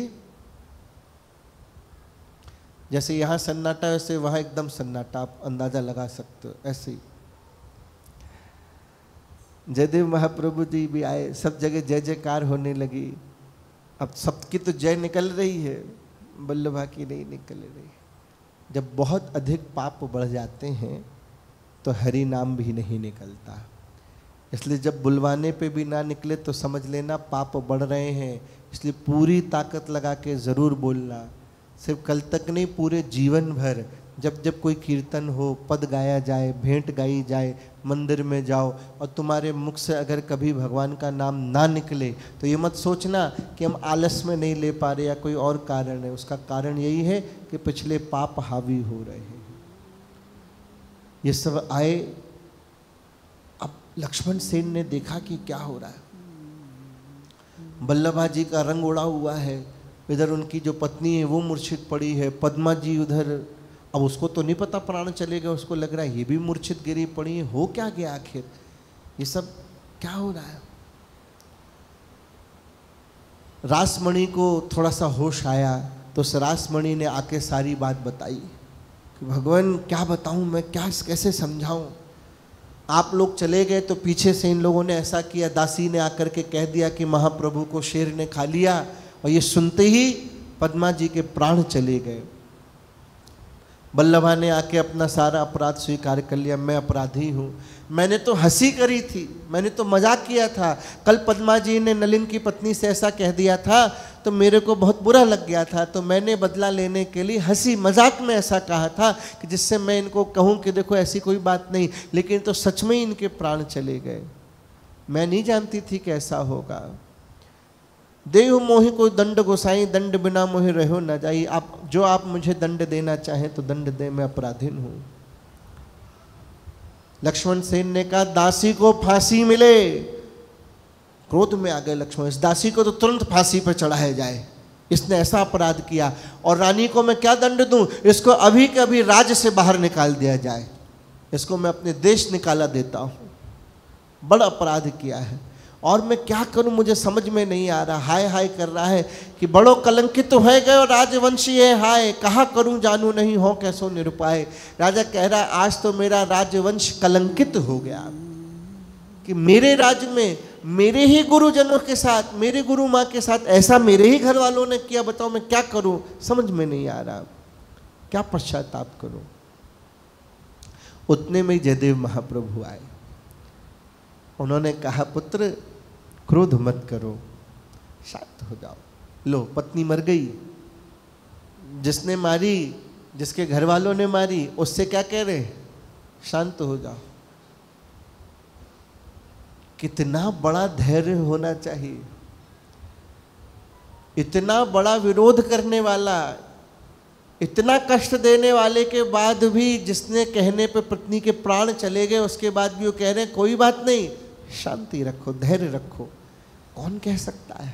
जैसे यहाँ सन्नाटा वैसे वहाँ एकदम सन्नाटा, आप अंदाजा लगा सकते हो। ऐसे ही जयदेव महाप्रभु जी भी आए, सब जगह जय जयकार होने लगी। अब सबकी तो जय निकल रही है, बल्लभा की नहीं निकल रही। जब बहुत अधिक पाप बढ़ जाते हैं तो हरि नाम भी नहीं निकलता। इसलिए जब बुलवाने पे भी ना निकले तो समझ लेना पाप बढ़ रहे हैं। इसलिए पूरी ताकत लगा के ज़रूर बोलना, सिर्फ कल तक नहीं, पूरे जीवन भर। जब जब कोई कीर्तन हो, पद गाया जाए, भेंट गाई जाए, मंदिर में जाओ और तुम्हारे मुख से अगर कभी भगवान का नाम ना निकले तो ये मत सोचना कि हम आलस में नहीं ले पा रहे या कोई और कारण है। उसका कारण यही है कि पिछले पाप हावी हो रहे हैं। ये सब आए। अब लक्ष्मण सेन ने देखा कि क्या हो रहा है। बल्लभा जी का रंग उड़ा हुआ है, इधर उनकी जो पत्नी है वो मूर्छित पड़ी है, पद्मा जी उधर। अब उसको तो नहीं पता प्राण चले गए, उसको लग रहा है ये भी मूर्छित गिरी पड़ी है, हो क्या गया आखिर, ये सब क्या हो रहा है। रासमणि को थोड़ा सा होश आया तो तो सरासमणि ने आके सारी बात बताई कि भगवान क्या बताऊं मैं, क्या कैसे समझाऊं। आप लोग चले गए तो पीछे से इन लोगों ने ऐसा किया, दासी ने आकर के कह दिया कि महाप्रभु को शेर ने खा लिया, और ये सुनते ही पद्मा जी के प्राण चले गए। बल्लभा ने आके अपना सारा अपराध स्वीकार कर लिया, मैं अपराधी हूँ, मैंने तो हंसी करी थी, मैंने तो मजाक किया था। कल पद्मा जी ने नलिन की पत्नी से ऐसा कह दिया था तो मेरे को बहुत बुरा लग गया था, तो मैंने बदला लेने के लिए हंसी मजाक में ऐसा कहा था कि जिससे मैं इनको कहूँ कि देखो ऐसी कोई बात नहीं, लेकिन तो सच में इनके प्राण चले गए। मैं नहीं जानती थी कि ऐसा होगा। देहु मोहि कोई दंड गोसाई, दंड बिना मोहि रहो न जाई। आप मुझे दंड देना चाहें तो दंड दे, मैं अपराधीन हूं। लक्ष्मण सेन ने कहा दासी को फांसी मिले। क्रोध में आ गए लक्ष्मण, इस दासी को तो तुरंत फांसी पर चढ़ाया जाए, इसने ऐसा अपराध किया। और रानी को मैं क्या दंड दूं, इसको अभी के अभी राज्य से बाहर निकाल दिया जाए, इसको मैं अपने देश निकाला देता हूं, बड़ा अपराध किया है। और मैं क्या करूं, मुझे समझ में नहीं आ रहा। हाय हाय कर रहा है कि बड़ो कलंकित तो है गए और राजवंशी है हाय, कहाँ करूं जानू नहीं हो कैसो निरुपाय। राजा कह रहा है आज तो मेरा राजवंश कलंकित हो गया कि मेरे राज्य में मेरे ही गुरुजनों के साथ, मेरे गुरु माँ के साथ ऐसा मेरे ही घर वालों ने किया। बताओ मैं क्या करूं, समझ में नहीं आ रहा, क्या पश्चाताप करूं। उतने में जयदेव महाप्रभु आए। उन्होंने कहा पुत्र क्रोध मत करो, शांत हो जाओ। लो पत्नी मर गई, जिसने मारी, जिसके घर वालों ने मारी, उससे क्या कह रहे, शांत हो जाओ। कितना बड़ा धैर्य होना चाहिए। इतना बड़ा विरोध करने वाला, इतना कष्ट देने वाले के बाद भी, जिसने कहने पे पत्नी के प्राण चले गए, उसके बाद भी वो कह रहे हैं कोई बात नहीं, शांति रखो, धैर्य रखो। कौन कह सकता है।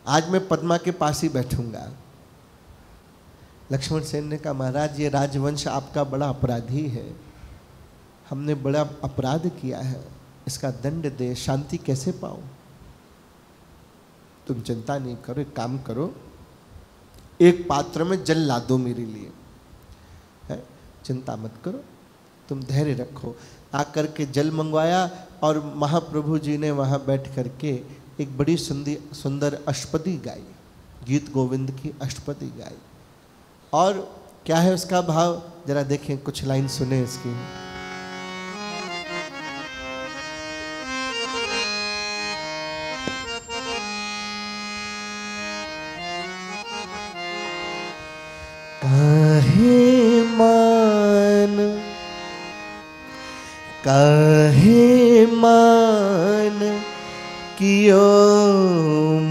आज मैं पद्मा के पास ही बैठूंगा। लक्ष्मण सेन ने कहा महाराज ये राजवंश आपका बड़ा अपराधी है, हमने बड़ा अपराध किया है, इसका दंड दे, शांति कैसे पाऊं। तुम चिंता नहीं करो, एक काम करो, एक पात्र में जल ला दो मेरे लिए, है? चिंता मत करो, तुम धैर्य रखो। आकर के जल मंगवाया और महाप्रभु जी ने वहाँ बैठ करके एक बड़ी सुंदर अष्टपदी गाई, गीत गोविंद की अष्टपदी गाई। और क्या है उसका भाव, जरा देखें, कुछ लाइन सुने इसकी। काहे मान कियो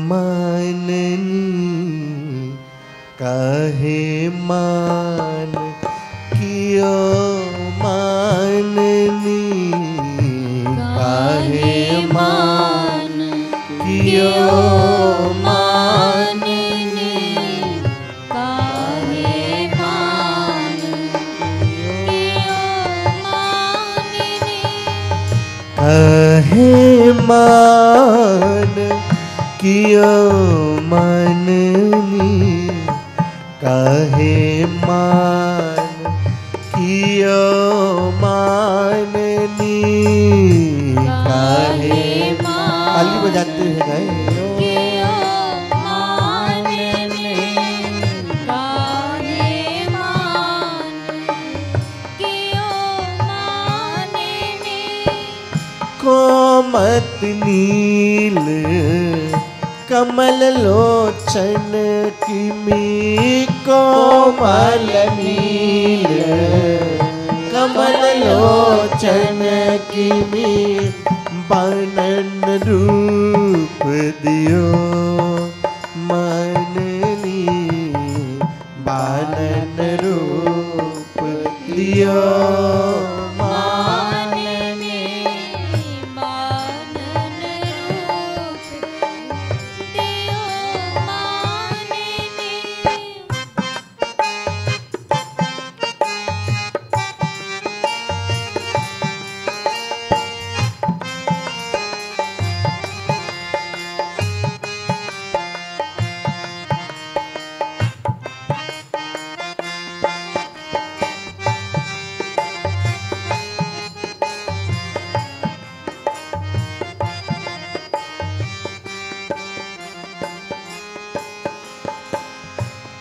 माननी, काहे मान कियो माननी, काहे मान कियो माननी, काहे मान कियो माननी, काहे मान कियो माननी, काहे मान कियो माननी, काहे ताली बजाते हुए गाए। कोमत नील कमल लोचन किमी, कोमल नील कमल लोचन किमी, बनन रूप दियो मननी, बनन रूप दियो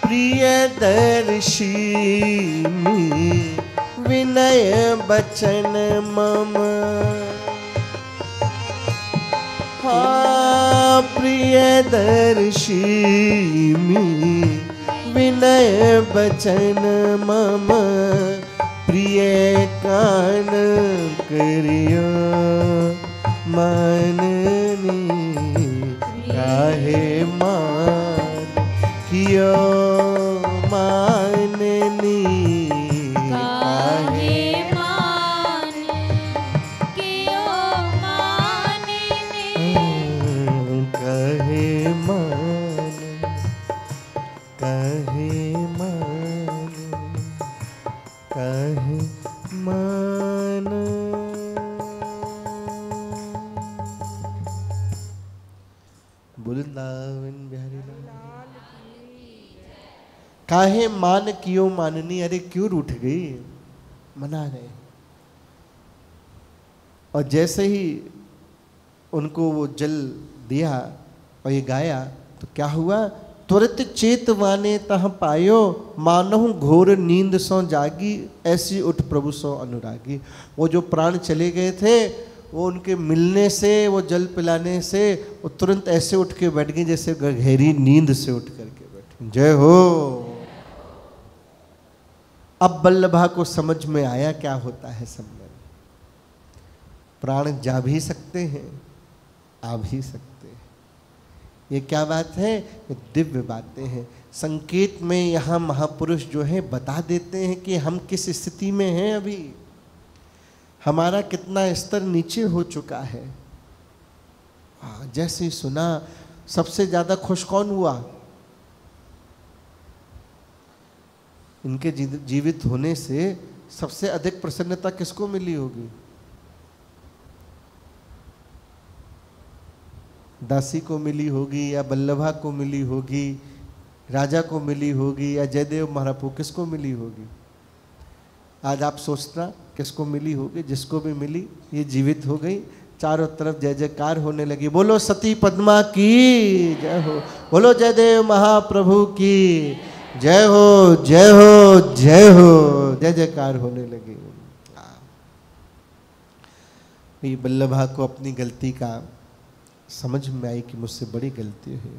प्रियदर्शिनी विनय बचन मम। हाँ प्रियदर्शिनी विनय बचन मम, प्रिय कान करियो माननी, काहे मान कियो माननी, काहे मान कियो माननी, काहे मान, काहे मान, काहे मान। वृंदावन बिहारी लाल काहे मान कियो माननी। अरे क्यों रूठ गई, मना रहे। और जैसे ही उनको वो जल दिया और ये गाया तो क्या हुआ, तुरंत चेतवाने तह पायो, मानहु घोर नींद सो जागी, ऐसी उठ प्रभु सो अनुरागी। वो जो प्राण चले गए थे वो उनके मिलने से, वो जल पिलाने से वो तुरंत ऐसे उठ के बैठ गई जैसे गहरी नींद से उठ करके बैठी। जय हो। अब बल्लभा को समझ में आया क्या होता है संबंध। प्राण जा भी सकते हैं, आ भी सकते हैं। ये क्या बात है, ये दिव्य बातें हैं। संकेत में यहाँ महापुरुष जो है बता देते हैं कि हम किस स्थिति में हैं अभी, हमारा कितना स्तर नीचे हो चुका है। जैसे ही सुना सबसे ज्यादा खुश कौन हुआ, इनके जीवित होने से सबसे अधिक प्रसन्नता किसको मिली होगी? दासी को मिली होगी, या बल्लभा को मिली होगी, राजा को मिली होगी, या जयदेव महाराज किसको मिली होगी? आज आप सोचना किसको मिली होगी? जिसको भी मिली ये जीवित हो गई, चारों तरफ जय जयकार होने लगी। बोलो सती पद्मा की जय हो, बोलो जयदेव महाप्रभु की जय हो, जय हो, जय हो, जय जयकार होने लगी। ये बल्लभा को अपनी गलती का समझ में आई कि मुझसे बड़ी गलती है,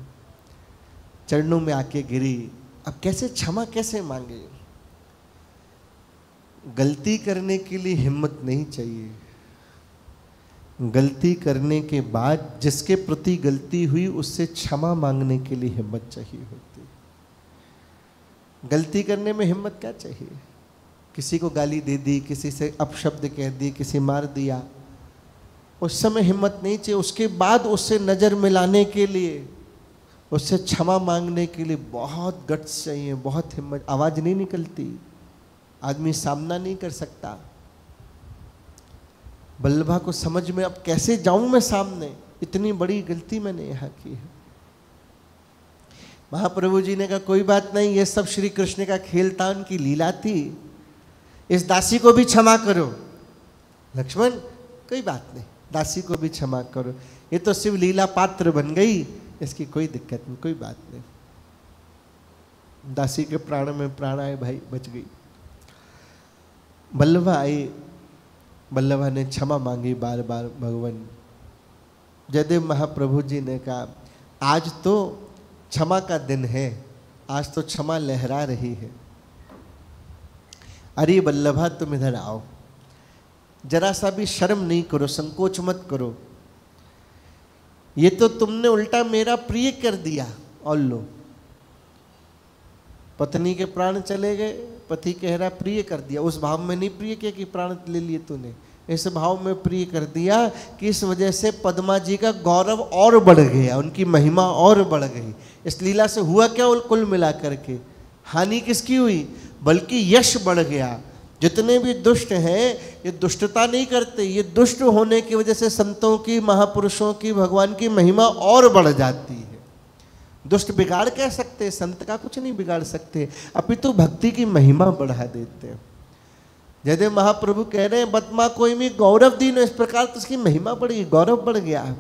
चरणों में आके गिरी। अब कैसे क्षमा कैसे मांगे? गलती करने के लिए हिम्मत नहीं चाहिए, गलती करने के बाद जिसके प्रति गलती हुई उससे क्षमा मांगने के लिए हिम्मत चाहिए होती। गलती करने में हिम्मत क्या चाहिए? किसी को गाली दे दी, किसी से अपशब्द कह दी, किसी मार दिया, उस समय हिम्मत नहीं चाहिए। उसके बाद उससे नज़र मिलाने के लिए, उससे क्षमा मांगने के लिए बहुत गट्स चाहिए, बहुत हिम्मत। आवाज़ नहीं निकलती, आदमी सामना नहीं कर सकता। बल्लभा को समझ में, अब कैसे जाऊं मैं सामने, इतनी बड़ी गलती मैंने यहाँ की है। महाप्रभु जी ने कहा कोई बात नहीं, ये सब श्री कृष्ण का खेल था, उनकी लीला थी, इस दासी को भी क्षमा करो। लक्ष्मण कोई बात नहीं, दासी को भी क्षमा करो, ये तो शिव लीला पात्र बन गई, इसकी कोई दिक्कत नहीं, कोई बात नहीं। दासी के प्राण में प्राण आए, भाई बच गई। बल्लभा आई, बल्लभा ने क्षमा मांगी बार बार भगवान। जयदेव महाप्रभु जी ने कहा आज तो क्षमा का दिन है, आज तो क्षमा लहरा रही है। अरे बल्लभा तुम इधर आओ, जरा सा भी शर्म नहीं करो, संकोच मत करो। ये तो तुमने उल्टा मेरा प्रिय कर दिया। और लो, पत्नी के प्राण चले गए, पति कह रहा प्रिय कर दिया। उस भाव में नहीं प्रिय किया कि प्राण ले लिए तूने, इस भाव में प्रिय कर दिया कि इस वजह से पद्मा जी का गौरव और बढ़ गया, उनकी महिमा और बढ़ गई। इस लीला से हुआ क्या कुल मिला करके? हानि किसकी हुई? बल्कि यश बढ़ गया। जितने भी दुष्ट हैं ये दुष्टता नहीं करते, ये दुष्ट होने की वजह से संतों की, महापुरुषों की, भगवान की महिमा और बढ़ जाती है। दुष्ट बिगाड़ कह सकते, संत का कुछ नहीं बिगाड़ सकते, अपितु भक्ति की महिमा बढ़ा देते हैं। जयदेव महाप्रभु कह रहे हैं बतमा कोई भी गौरव दीन, इस प्रकार तो उसकी महिमा बढ़ी, गौरव बढ़ गया।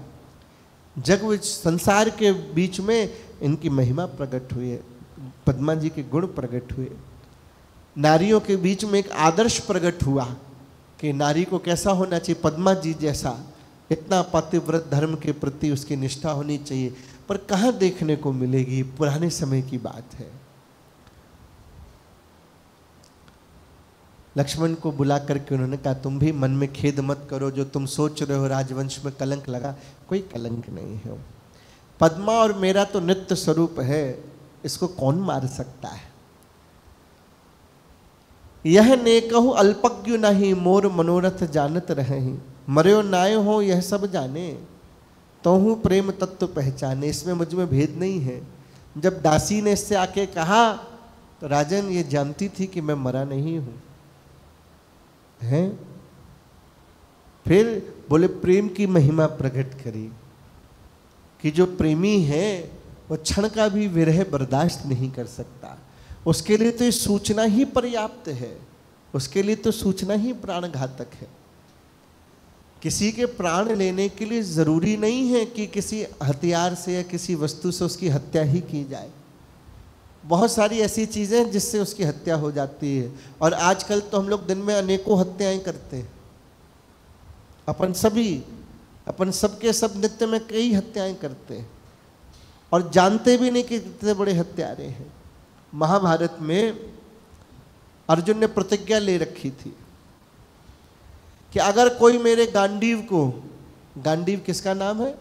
जग संसार के बीच में इनकी महिमा प्रकट हुई है। पद्मा जी के गुण प्रकट हुए, नारियों के बीच में एक आदर्श प्रकट हुआ कि नारी को कैसा होना चाहिए, पद्मा जी जैसा इतना पतिव्रत धर्म के प्रति उसकी निष्ठा होनी चाहिए। पर कहाँ देखने को मिलेगी, पुराने समय की बात है। लक्ष्मण को बुला करके उन्होंने कहा तुम भी मन में खेद मत करो, जो तुम सोच रहे हो राजवंश में कलंक लगा, कोई कलंक नहीं है। पद्मा और मेरा तो नित्य स्वरूप है, इसको कौन मार सकता है। यह ने कहूँ अल्पज्ञ नहीं, मोर मनोरथ जानत रहे, मर्यो नाय हो यह सब जाने, तो हूँ प्रेम तत्व पहचाने। इसमें मुझ में भेद नहीं है। जब दासी ने इससे आके कहा तो राजन ये जानती थी कि मैं मरा नहीं हूं, हैं? फिर बोले प्रेम की महिमा प्रकट करी कि जो प्रेमी है वो क्षण का भी विरह बर्दाश्त नहीं कर सकता। उसके लिए तो ये सूचना ही पर्याप्त है, उसके लिए तो सूचना ही प्राणघातक है। किसी के प्राण लेने के लिए जरूरी नहीं है कि किसी हथियार से या किसी वस्तु से उसकी हत्या ही की जाए। बहुत सारी ऐसी चीजें जिससे उसकी हत्या हो जाती है। और आजकल तो हम लोग दिन में अनेकों हत्याएं करते हैं। अपन सबके सब नित्य में कई हत्याएं करते हैं और जानते भी नहीं कि कितने बड़े हत्यारे हैं। महाभारत में अर्जुन ने प्रतिज्ञा ले रखी थी कि अगर कोई मेरे गांडीव को, गांडीव किसका नाम है?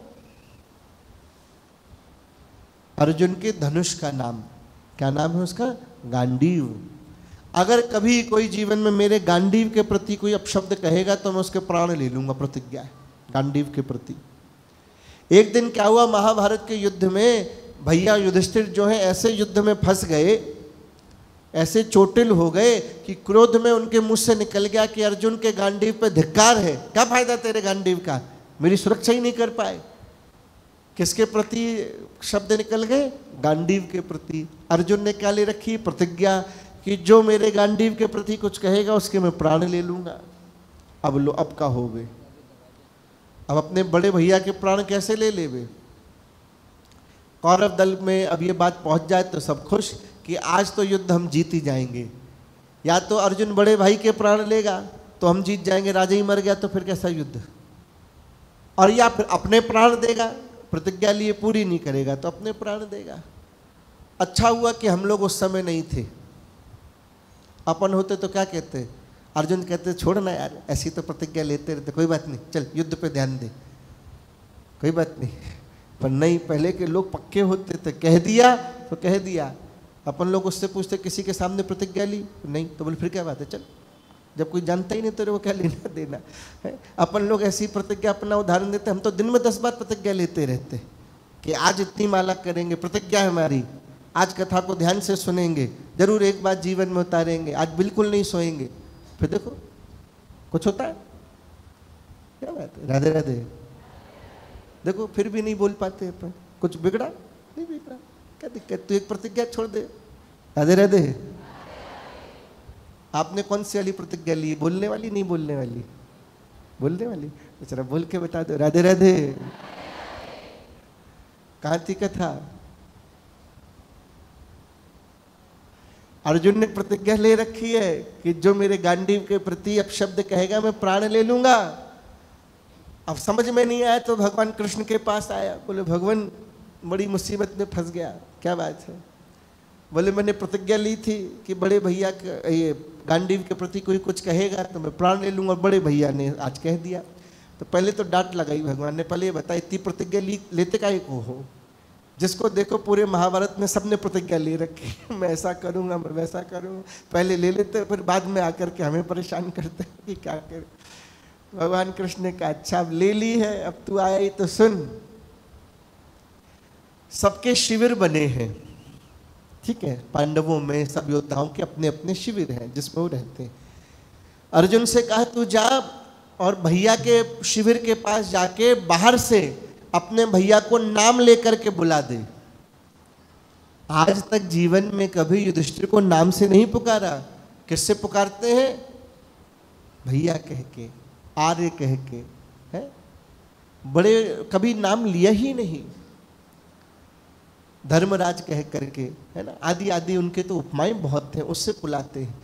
अर्जुन के धनुष का नाम, क्या नाम है उसका? गांडीव। अगर कभी कोई जीवन में मेरे गांडीव के प्रति कोई अपशब्द कहेगा तो मैं उसके प्राण ले लूंगा, प्रतिज्ञा है गांडीव के प्रति। एक दिन क्या हुआ, महाभारत के युद्ध में भैया युधिष्ठिर जो है ऐसे युद्ध में फंस गए, ऐसे चोटिल हो गए कि क्रोध में उनके मुंह से निकल गया कि अर्जुन के गांडीव पे धिक्कार है। क्या फायदा तेरे गांडीव का, मेरी सुरक्षा ही नहीं कर पाए। किसके प्रति शब्द निकल गए? गांडीव के प्रति। अर्जुन ने क्या ले रखी? प्रतिज्ञा कि जो मेरे गांडीव के प्रति कुछ कहेगा उसके मैं प्राण ले लूंगा। अब का हो गए, अब अपने बड़े भैया के प्राण कैसे ले लेवे? कौरव दल में अब ये बात पहुंच जाए तो सब खुश कि आज तो युद्ध हम जीत ही जाएंगे। या तो अर्जुन बड़े भाई के प्राण लेगा तो हम जीत जाएंगे, राजा ही मर गया तो फिर कैसा युद्ध। और या फिर अपने प्राण देगा, प्रतिज्ञा लिए पूरी नहीं करेगा तो अपने प्राण देगा। अच्छा हुआ कि हम लोग उस समय नहीं थे। अपन होते तो क्या कहते? अर्जुन कहते छोड़ ना यार, ऐसी तो प्रतिज्ञा लेते रहते, कोई बात नहीं, चल युद्ध पे ध्यान दे, कोई बात नहीं। पर नहीं, पहले के लोग पक्के होते थे, कह दिया तो कह दिया। अपन लोग उससे पूछते किसी के सामने प्रतिज्ञा ली? नहीं। तो बोले फिर क्या बात है, चल, जब कोई जानता ही नहीं तो वो क्या लेना देना है। अपन लोग ऐसी प्रतिज्ञा, अपना उदाहरण देते, हम तो दिन में 10 बार प्रतिज्ञा लेते रहते कि आज इतनी माला करेंगे, प्रतिज्ञा है हमारी, आज कथा को ध्यान से सुनेंगे, जरूर एक बात जीवन में उतारेंगे, आज बिल्कुल नहीं सोएंगे। फिर देखो कुछ होता है, क्या बात है, राधे राधे। देखो फिर भी नहीं बोल पाते अपन, कुछ बिगड़ा? नहीं बिगड़ा, क्या दिक्कत? तू एक प्रतिज्ञा छोड़ दे। राधे राधे। आपने कौन सी वाली प्रतिज्ञा ली? बोलने वाली, नहीं बोलने वाली? बोलने वाली। जरा बोल के बता दो, राधे राधे। कहाँ थी कथा? अर्जुन ने प्रतिज्ञा ले रखी है कि जो मेरे गांडीव के प्रति अपशब्द कहेगा मैं प्राण ले लूंगा। अब समझ में नहीं आया तो भगवान कृष्ण के पास आया, बोले भगवान बड़ी मुसीबत में फंस गया, क्या बात है? बोले मैंने प्रतिज्ञा ली थी कि बड़े भैया ये गांडीव के प्रति कोई कुछ कहेगा तो मैं प्राण ले लूंगा, और बड़े भैया ने आज कह दिया। तो पहले तो डांट लगाई भगवान ने, पहले ये बता इतनी प्रतिज्ञा लेते काहे को हो? जिसको देखो पूरे महाभारत में सबने प्रतिज्ञा ले रखी, मैं ऐसा करूंगा, मैं वैसा करूंगा। पहले ले लेते, फिर बाद में आकर के हमें परेशान करते कि क्या करें। भगवान कृष्ण ने कहा अच्छा अब ले ली है, अब तू आया ही तो सुन। सबके शिविर बने हैं, ठीक है, पांडवों में सब योद्धाओं के अपने अपने शिविर हैं जिसमें वो रहते हैं। अर्जुन से कहा तू जा और भैया के शिविर के पास जाके बाहर से अपने भैया को नाम लेकर के बुला दे। आज तक जीवन में कभी युधिष्ठिर को नाम से नहीं पुकारा। किससे पुकारते हैं? भैया कह के, आर्य कह के, है? बड़े कभी नाम लिया ही नहीं। धर्मराज कह करके, है ना, आदि आदि उनके तो उपमाएं बहुत थे, उससे बुलाते हैं।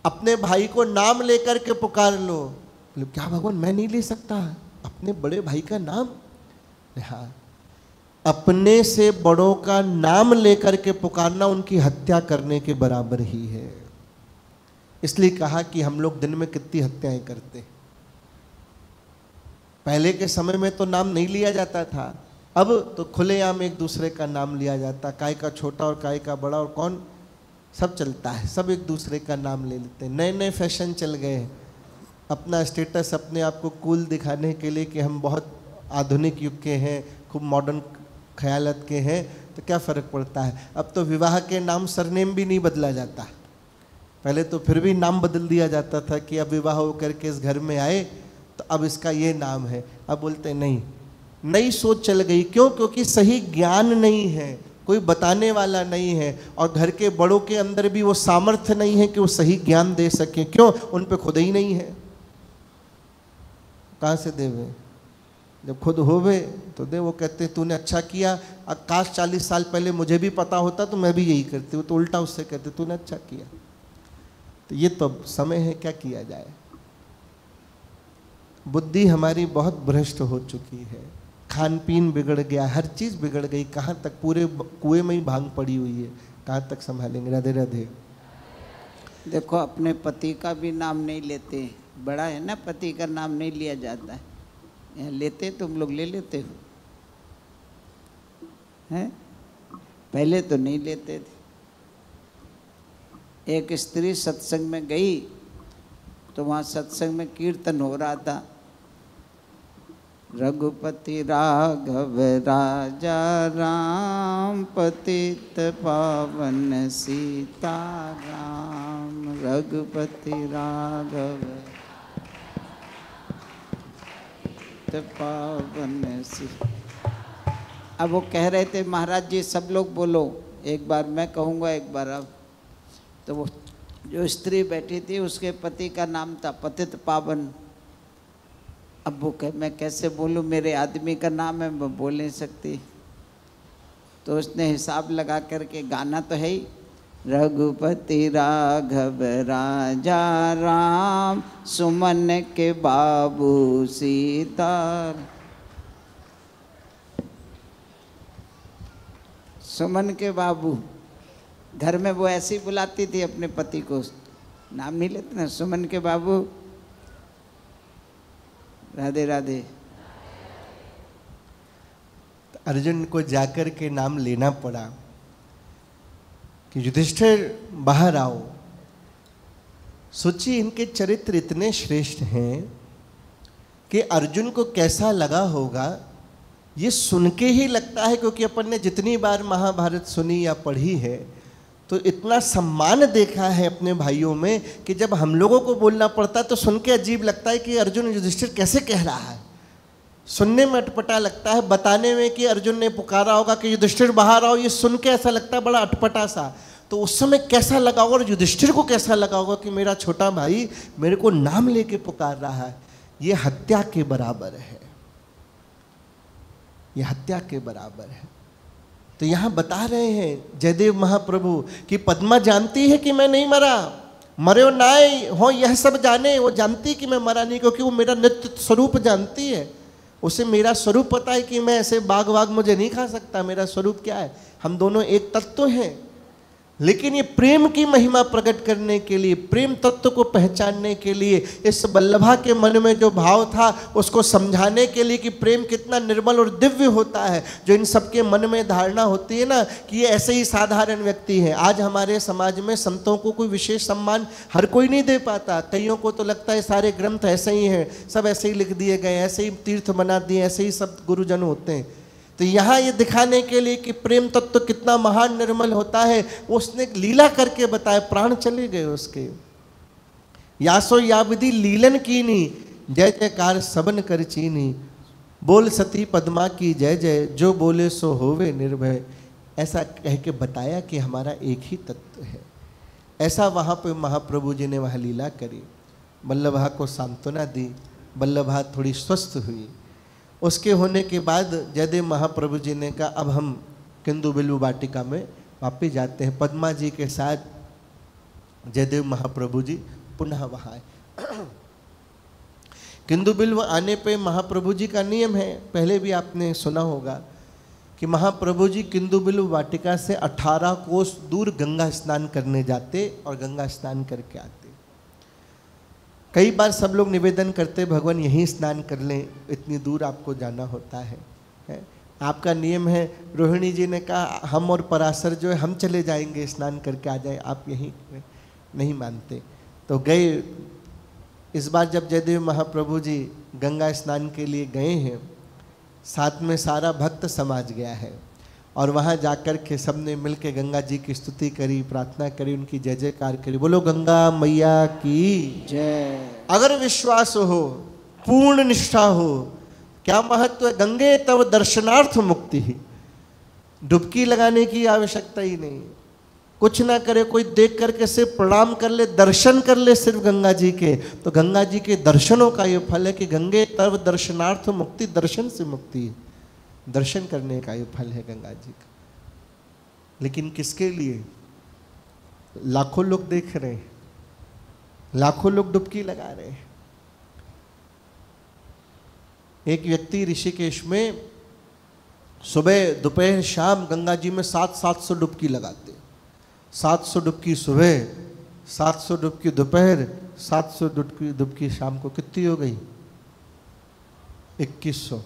अपने भाई को नाम लेकर के पुकार लो। बोले क्या भगवान मैं नहीं ले सकता अपने बड़े भाई का नाम? हाँ, अपने से बड़ों का नाम लेकर के पुकारना उनकी हत्या करने के बराबर ही है। इसलिए कहा कि हम लोग दिन में कितनी हत्याएं करते। पहले के समय में तो नाम नहीं लिया जाता था, अब तो खुलेआम एक दूसरे का नाम लिया जाता, काय का छोटा और काय का बड़ा और कौन सब चलता है, सब एक दूसरे का नाम ले लेते हैं। नए नए फैशन चल गए हैं, अपना स्टेटस अपने आप को कूल दिखाने के लिए कि हम बहुत आधुनिक युग के हैं, खूब मॉडर्न ख्यालत के हैं, तो क्या फ़र्क पड़ता है। अब तो विवाह के नाम सरनेम भी नहीं बदला जाता, पहले तो फिर भी नाम बदल दिया जाता था कि अब विवाह होकर के इस घर में आए तो अब इसका ये नाम है। अब बोलते नहीं, नई सोच चल गई। क्यों? क्योंकि सही ज्ञान नहीं है, कोई बताने वाला नहीं है, और घर के बड़ों के अंदर भी वो सामर्थ्य नहीं है कि वो सही ज्ञान दे सके। क्यों? उन पे खुद ही नहीं है, कहाँ से देवे? जब खुद होवे तो दे। वो कहते तूने अच्छा किया, काश 40 साल पहले मुझे भी पता होता तो मैं भी यही करती हूँ। तो उल्टा उससे कहते तूने अच्छा किया। तो ये तो समय है, क्या किया जाए। बुद्धि हमारी बहुत भ्रष्ट हो चुकी है, खान पीन बिगड़ गया, हर चीज़ बिगड़ गई। कहाँ तक पूरे कुएं में ही भांग पड़ी हुई है, कहाँ तक संभालेंगे। राधे राधे। देखो अपने पति का भी नाम नहीं लेते, बड़ा है ना, पति का नाम नहीं लिया जाता है। यहाँ लेते, तुम लोग ले लेते हो, हैं? पहले तो नहीं लेते थे। एक स्त्री सत्संग में गई तो वहाँ सत्संग में कीर्तन हो रहा था, रघुपति राघव राजा राम पतित पावन सीताराम, रघुपति राघव पावन सी। अब वो कह रहे थे महाराज जी सब लोग बोलो, एक बार मैं कहूँगा एक बार अब। तो वो जो स्त्री बैठी थी उसके पति का नाम था पतित पावन। अब वो मैं कैसे बोलूँ, मेरे आदमी का नाम है, मैं बोल नहीं सकती। तो उसने हिसाब लगा करके, गाना तो है ही, रघुपति राघव राजा राम सुमन के बाबू सीता। सुमन के बाबू, घर में वो ऐसे ही बुलाती थी अपने पति को, नाम नहीं लेते ना, सुमन के बाबू। राधे राधे। अर्जुन को जाकर के नाम लेना पड़ा कि युधिष्ठिर बाहर आओ। सोचिए इनके चरित्र इतने श्रेष्ठ हैं कि अर्जुन को कैसा लगा होगा, ये सुन के ही लगता है, क्योंकि अपन ने जितनी बार महाभारत सुनी या पढ़ी है तो इतना सम्मान देखा है अपने भाइयों में कि जब हम लोगों को बोलना पड़ता तो सुन के अजीब लगता है कि अर्जुन युधिष्ठिर कैसे कह रहा है। सुनने में अटपटा लगता है, बताने में कि अर्जुन ने पुकारा होगा कि युधिष्ठिर बाहर आओ, ये सुन के ऐसा लगता है बड़ा अटपटा सा। तो उस समय कैसा लगा होगा और युधिष्ठिर को कैसा लगा होगा कि मेरा छोटा भाई मेरे को नाम लेके पुकार रहा है। ये हत्या के बराबर है, ये हत्या के बराबर है। तो यहाँ बता रहे हैं जयदेव महाप्रभु कि पद्मा जानती है कि मैं नहीं मरा, मरे नाय हो यह सब जाने। वो जानती कि मैं मरा नहीं, क्योंकि वो मेरा नित्य स्वरूप जानती है। उसे मेरा स्वरूप पता है कि मैं ऐसे बाघ वाघ मुझे नहीं खा सकता। मेरा स्वरूप क्या है, हम दोनों एक तत्व हैं। लेकिन ये प्रेम की महिमा प्रकट करने के लिए, प्रेम तत्व को पहचानने के लिए, इस बल्लभा के मन में जो भाव था उसको समझाने के लिए कि प्रेम कितना निर्मल और दिव्य होता है, जो इन सबके मन में धारणा होती है ना कि ये ऐसे ही साधारण व्यक्ति हैं। आज हमारे समाज में संतों को कोई विशेष सम्मान हर कोई नहीं दे पाता। कईयों को तो लगता है सारे ग्रंथ ऐसे ही हैं, सब ऐसे ही लिख दिए गए, ऐसे ही तीर्थ बना दिए, ऐसे ही सब गुरुजन होते हैं। तो यहाँ ये दिखाने के लिए कि प्रेम तत्व कितना महान निर्मल होता है, उसने लीला करके बताया। प्राण चले गए उसके। यासो या विधि लीलन कीनी, जय जयकार सबन कर चीनी। बोल सती पद्मा की जय जय, जो बोले सो होवे निर्भय। ऐसा कह के बताया कि हमारा एक ही तत्व है। ऐसा वहाँ पे महाप्रभु जी ने वहाँ लीला करी, बल्लभा को सांत्वना दी, बल्लभा थोड़ी स्वस्थ हुई। उसके होने के बाद जयदेव महाप्रभु जी ने कहा अब हम किंदु बिल्व वाटिका में वापिस जाते हैं। पद्मा जी के साथ जयदेव महाप्रभु जी पुनः वहाँ आए। किंदु बिल्व आने पे महाप्रभु जी का नियम है, पहले भी आपने सुना होगा कि महाप्रभु जी किंदु बिल्व वाटिका से 18 कोस दूर गंगा स्नान करने जाते और गंगा स्नान करके आते। कई बार सब लोग निवेदन करते भगवान यहीं स्नान कर लें, इतनी दूर आपको जाना होता है? आपका नियम है। रोहिणी जी ने कहा हम और पराशर जो है हम चले जाएंगे स्नान करके आ जाए, आप यहीं नहीं मानते। तो गए। इस बार जब जयदेव महाप्रभु जी गंगा स्नान के लिए गए हैं, साथ में सारा भक्त समाज गया है और वहाँ जाकर के सबने मिल के गंगा जी की स्तुति करी, प्रार्थना करी, उनकी जय जयकार करी। बोलो गंगा मैया की जय। अगर विश्वास हो, पूर्ण निष्ठा हो, क्या महत्व है? गंगे तव दर्शनार्थ मुक्ति ही। डुबकी लगाने की आवश्यकता ही नहीं, कुछ ना करे, कोई देख करके सिर्फ प्रणाम कर ले, दर्शन कर ले सिर्फ गंगा जी के, तो गंगा जी के दर्शनों का ये फल है कि गंगे तव दर्शनार्थ मुक्ति, दर्शन से मुक्ति, दर्शन करने का ये फल है गंगा जी का। लेकिन किसके लिए? लाखों लोग देख रहे हैं, लाखों लोग डुबकी लगा रहे हैं। एक व्यक्ति ऋषिकेश में सुबह दोपहर शाम गंगा जी में 700 डुबकी लगाते। 700 डुबकी सुबह, 700 डुबकी दोपहर, 700 डुबकी शाम को। कितनी हो गई? 2100।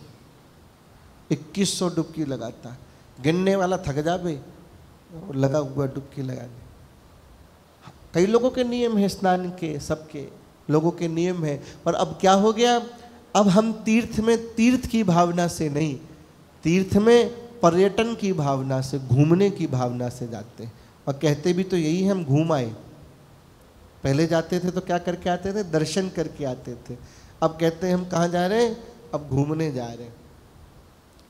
2100 डुबकी लगाता। गिनने वाला थक जावे और लगा हुआ डुबकी लगाने। कई लोगों के नियम है स्नान के, सबके लोगों के नियम है। पर अब क्या हो गया? अब हम तीर्थ में तीर्थ की भावना से नहीं, तीर्थ में पर्यटन की भावना से, घूमने की भावना से जाते हैं। और कहते भी तो यही है, हम घूम आए। पहले जाते थे तो क्या करके आते थे? दर्शन करके आते थे। अब कहते हैं हम कहाँ जा रहे हैं? अब घूमने जा रहे हैं।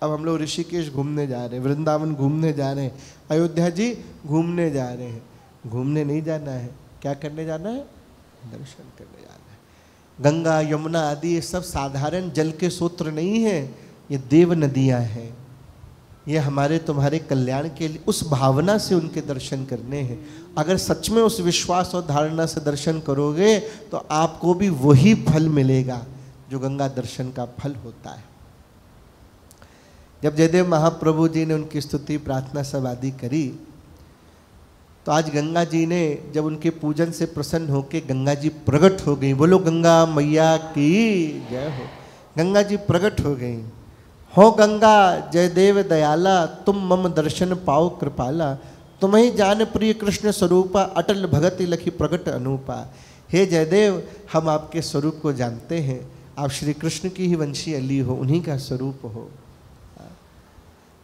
अब हम लोग ऋषिकेश घूमने जा रहे हैं, वृंदावन घूमने जा रहे हैं, अयोध्या जी घूमने जा रहे हैं। घूमने नहीं जाना है, क्या करने जाना है? दर्शन करने जाना है। गंगा यमुना आदि ये सब साधारण जल के सूत्र नहीं है, ये देव नदियाँ हैं। ये हमारे तुम्हारे कल्याण के लिए, उस भावना से उनके दर्शन करने हैं। अगर सच में उस विश्वास और धारणा से दर्शन करोगे तो आपको भी वही फल मिलेगा जो गंगा दर्शन का फल होता है। जब जयदेव महाप्रभु जी ने उनकी स्तुति प्रार्थना सब आदि करी, तो आज गंगा जी ने जब उनके पूजन से प्रसन्न होकर गंगा जी प्रकट हो गई। बोलो गंगा मैया की जय हो। गंगा जी प्रकट हो गई। हो गंगा जयदेव दयाला, तुम मम दर्शन पाओ कृपाला, तुम्हें जान प्रिय कृष्ण स्वरूपा, अटल भगति लखी प्रकट अनूपा। हे जयदेव, हम आपके स्वरूप को जानते हैं, आप श्री कृष्ण की ही वंशी अली हो, उन्हीं का स्वरूप हो।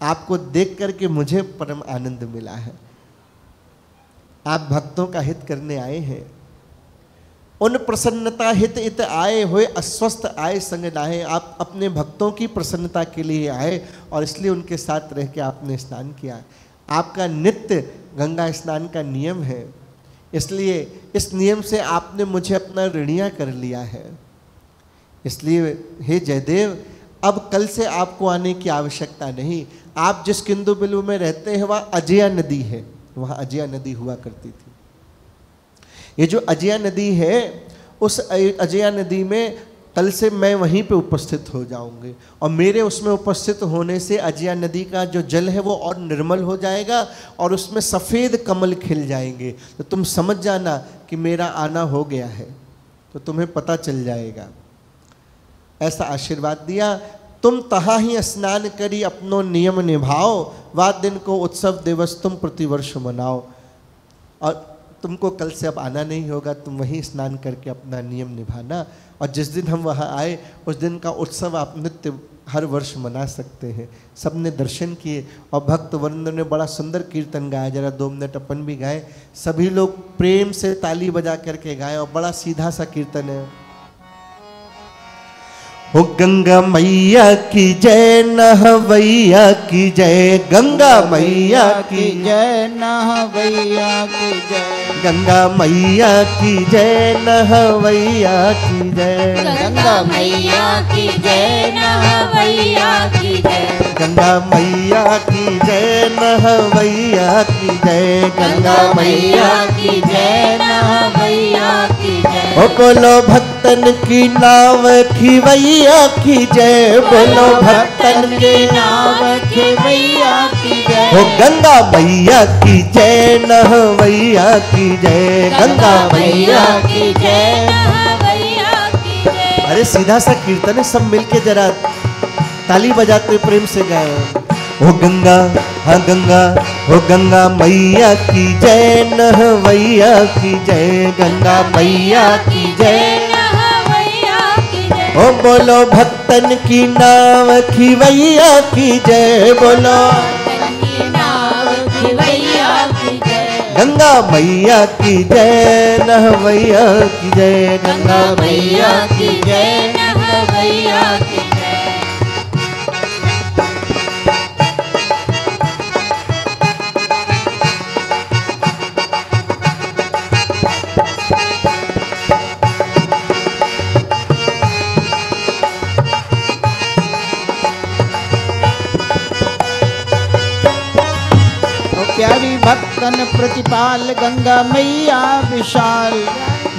आपको देख करके मुझे परम आनंद मिला है। आप भक्तों का हित करने आए हैं। उन प्रसन्नता हित इत आए हुए, अस्वस्थ आए संग नाहे। आप अपने भक्तों की प्रसन्नता के लिए आए और इसलिए उनके साथ रह के आपने स्नान किया। आपका नित्य गंगा स्नान का नियम है, इसलिए इस नियम से आपने मुझे अपना ऋणिया कर लिया है। इसलिए हे जयदेव, अब कल से आपको आने की आवश्यकता नहीं। आप जिस किंदु बिल्व में रहते हैं वहाँ अजया नदी है, वहाँ अजया नदी हुआ करती थी। ये जो अजया नदी है, उस अजया नदी में कल से मैं वहीं पे उपस्थित हो जाऊंगी और मेरे उसमें उपस्थित होने से अजया नदी का जो जल है वो और निर्मल हो जाएगा और उसमें सफ़ेद कमल खिल जाएंगे। तो तुम समझ जाना कि मेरा आना हो गया है, तो तुम्हें पता चल जाएगा। ऐसा आशीर्वाद दिया। तुम तहाँ ही स्नान करी अपनो नियम निभाओ, वा दिन को उत्सव दिवस तुम प्रतिवर्ष मनाओ। और तुमको कल से अब आना नहीं होगा, तुम वहीं स्नान करके अपना नियम निभाना। और जिस दिन हम वहाँ आए उस दिन का उत्सव आप नित्य हर वर्ष मना सकते हैं। सबने दर्शन किए और भक्त वृंद ने बड़ा सुंदर कीर्तन गाया। जरा 2 मिनट अपन भी गाए। सभी लोग प्रेम से ताली बजा करके गाए और बड़ा सीधा सा कीर्तन है। हो गंगा मैया की जय, नहवैया की जय, गंगा मैया की जय, नहवैया की जय, गंगा मैया की जय, नहवैया की जय, गंगा मैया की जय, नहवैया की जय, गंगा मैया की जय, नहवैया की जय, गंगा मैया की जय, नहवैया की जय। ओ बोलो भक्तन की नाव खिवैया की जय, बोलो भक्तन की नाव खिवैया की जय, हो गंगा मैया की जय, नहवैया की जय, गंगा मैया की जय, नहवैया की जय। अरे सीधा सा कीर्तन है, सब मिलके जरा ताली बजाते प्रेम से गाए। ओ गंगा, हाँ गंगा, हो गंगा मैया की जय, नहवैया की जय, गंगा मैया की जय, नहवैया की जय। ओ बोलो भक्तन की नाव खिवैया की जय, बोलो की नाव खिवैया की जय, गंगा मैया की जय, नहवैया की जय, गंगा मैया की जय, नहवैया की जय। प्यारी भक्तन प्रतिपाल गंगा मैया विशाल,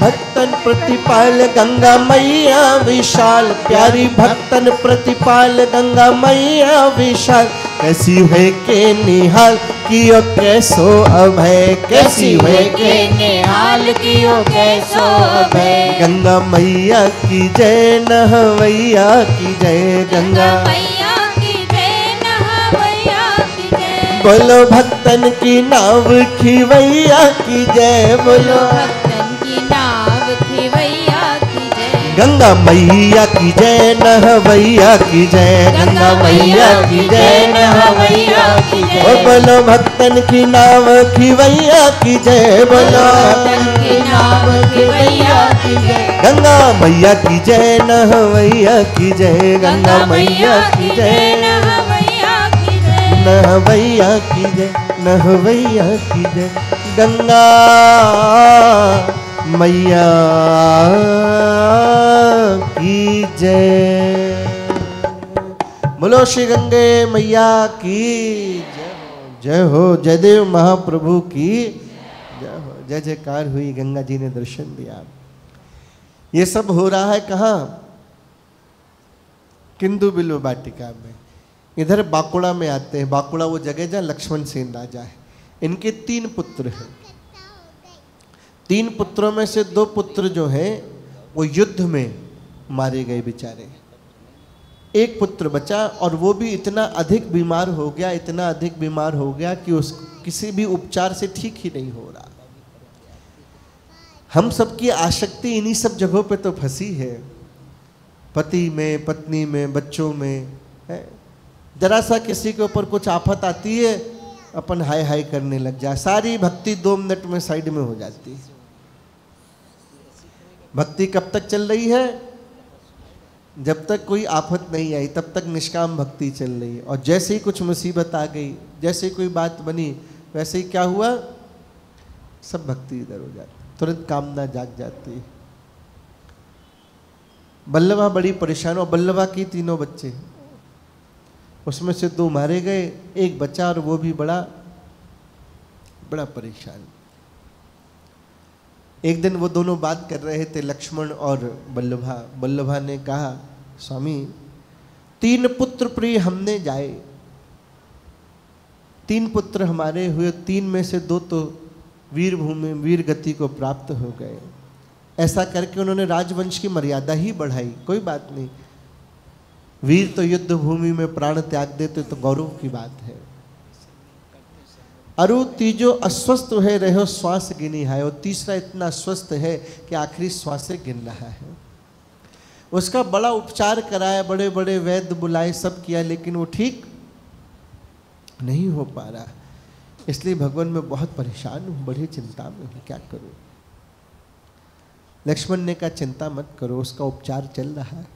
भक्तन प्रतिपाल गंगा मैया विशाल, प्यारी भक्तन प्रतिपाल गंगा मैया विशाल, कैसी है के निहाल कियो कैसो अभय, कैसी है के निहाल कियो कैसो अभय, गंगा मैया की जय, नहवैया की जय, गंगा मैया की जय, नहवैया की जय। बोलो भक्तन की नाव खिवैया की जय, बोलो भक्तन की नाव खिवैया की जय, गंगा मैया की जय, नहवैया की जय, गंगा मैया की जय, नहवैया की ओ जय। बोलो भक्तन की नाव खिवैया की जय, बोलो भक्तन की नाव खिवैया की जय, गंगा मैया की जय, नहवैया की जय, गंगा मैया की जय, नहवैया की जय। नहवैया की जय, नहवैया की जय, गंगा मैया की जय। बोलो श्री गंगे मैया की जय हो, जयदेव महाप्रभु की जय हो, जय जयकार हुई, गंगा जी ने दर्शन दिया। ये सब हो रहा है कहाँ? किंदु बिल्व वाटिका में। इधर बाकुड़ा में आते हैं। बाकुड़ा वो जगह जहाँ लक्ष्मण सेन राजा है। इनके 3 पुत्र हैं। 3 पुत्रों में से 2 पुत्र जो हैं वो युद्ध में मारे गए बेचारे। एक पुत्र बचा और वो भी इतना अधिक बीमार हो गया, इतना अधिक बीमार हो गया कि उस किसी भी उपचार से ठीक ही नहीं हो रहा। हम सबकी आसक्ति इन्हीं सब जगहों पे तो फंसी है, पति में, पत्नी में, बच्चों में है। जरा सा किसी के ऊपर कुछ आफत आती है, अपन हाय हाय करने लग जाए, सारी भक्ति 2 मिनट में साइड में हो जाती है। भक्ति कब तक चल रही है? जब तक कोई आफत नहीं आई तब तक निष्काम भक्ति चल रही है। और जैसे ही कुछ मुसीबत आ गई, जैसे ही कोई बात बनी, वैसे ही क्या हुआ, सब भक्ति इधर हो जाती, तुरंत कामना जाग जाती है। बल्लभा बड़ी परेशान, और बल्लभा की 3 बच्चे, उसमें से 2 मारे गए, 1 बच्चा और वो भी बड़ा परेशान। एक दिन वो दोनों बात कर रहे थे, लक्ष्मण और बल्लभा। बल्लभा ने कहा, स्वामी 3 पुत्र प्रिय हमने जाए, 3 पुत्र हमारे हुए, 3 में से 2 तो वीर भूमि वीर गति को प्राप्त हो गए। ऐसा करके उन्होंने राजवंश की मर्यादा ही बढ़ाई। कोई बात नहीं, वीर तो युद्ध भूमि में प्राण त्याग देते तो गौरव की बात है। अरु तीजो अस्वस्थ है रहो श्वास गिनी है, और तीसरा इतना अस्वस्थ है कि आखिरी श्वास गिन रहा है। उसका बड़ा उपचार कराया, बड़े बड़े वैद्य बुलाए, सब किया, लेकिन वो ठीक नहीं हो पा रहा। इसलिए भगवान मैं बहुत परेशान हूँ, बड़ी चिंता में हूँ, क्या करूँ। लक्ष्मण ने कहा चिंता मत करो, उसका उपचार चल रहा है।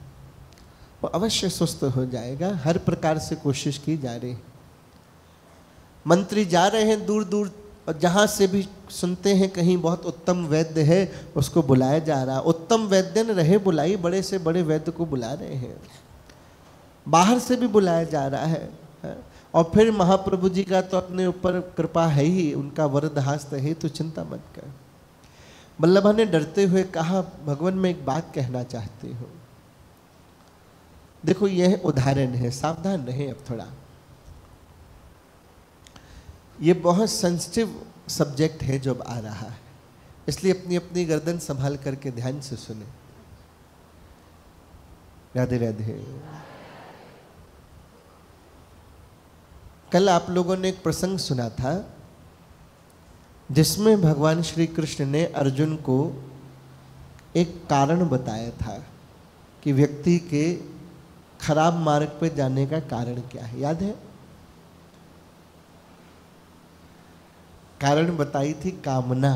वो अवश्य सुस्त हो जाएगा। हर प्रकार से कोशिश की जा रही है। मंत्री जा रहे हैं दूर दूर, और जहाँ से भी सुनते हैं कहीं बहुत उत्तम वैद्य है, उसको बुलाया जा रहा। उत्तम वैद्य न रहे बुलाई, बड़े से बड़े वैद्य को बुला रहे हैं, बाहर से भी बुलाया जा रहा है। और फिर महाप्रभु जी का तो अपने ऊपर कृपा है ही, उनका वरदहस्त है, तो चिंता मत कर। बल्लभा ने डरते हुए कहा, भगवान मैं एक बात कहना चाहती हूँ। देखो यह उदाहरण है, सावधान रहे अब थोड़ा। ये बहुत सेंसिटिव सब्जेक्ट है जो अब आ रहा है, इसलिए अपनी अपनी गर्दन संभाल करके ध्यान से सुने। राधे राधे। कल आप लोगों ने एक प्रसंग सुना था जिसमें भगवान श्री कृष्ण ने अर्जुन को एक कारण बताया था कि व्यक्ति के खराब मार्ग पर जाने का कारण क्या है, याद है? कारण बताई थी कामना।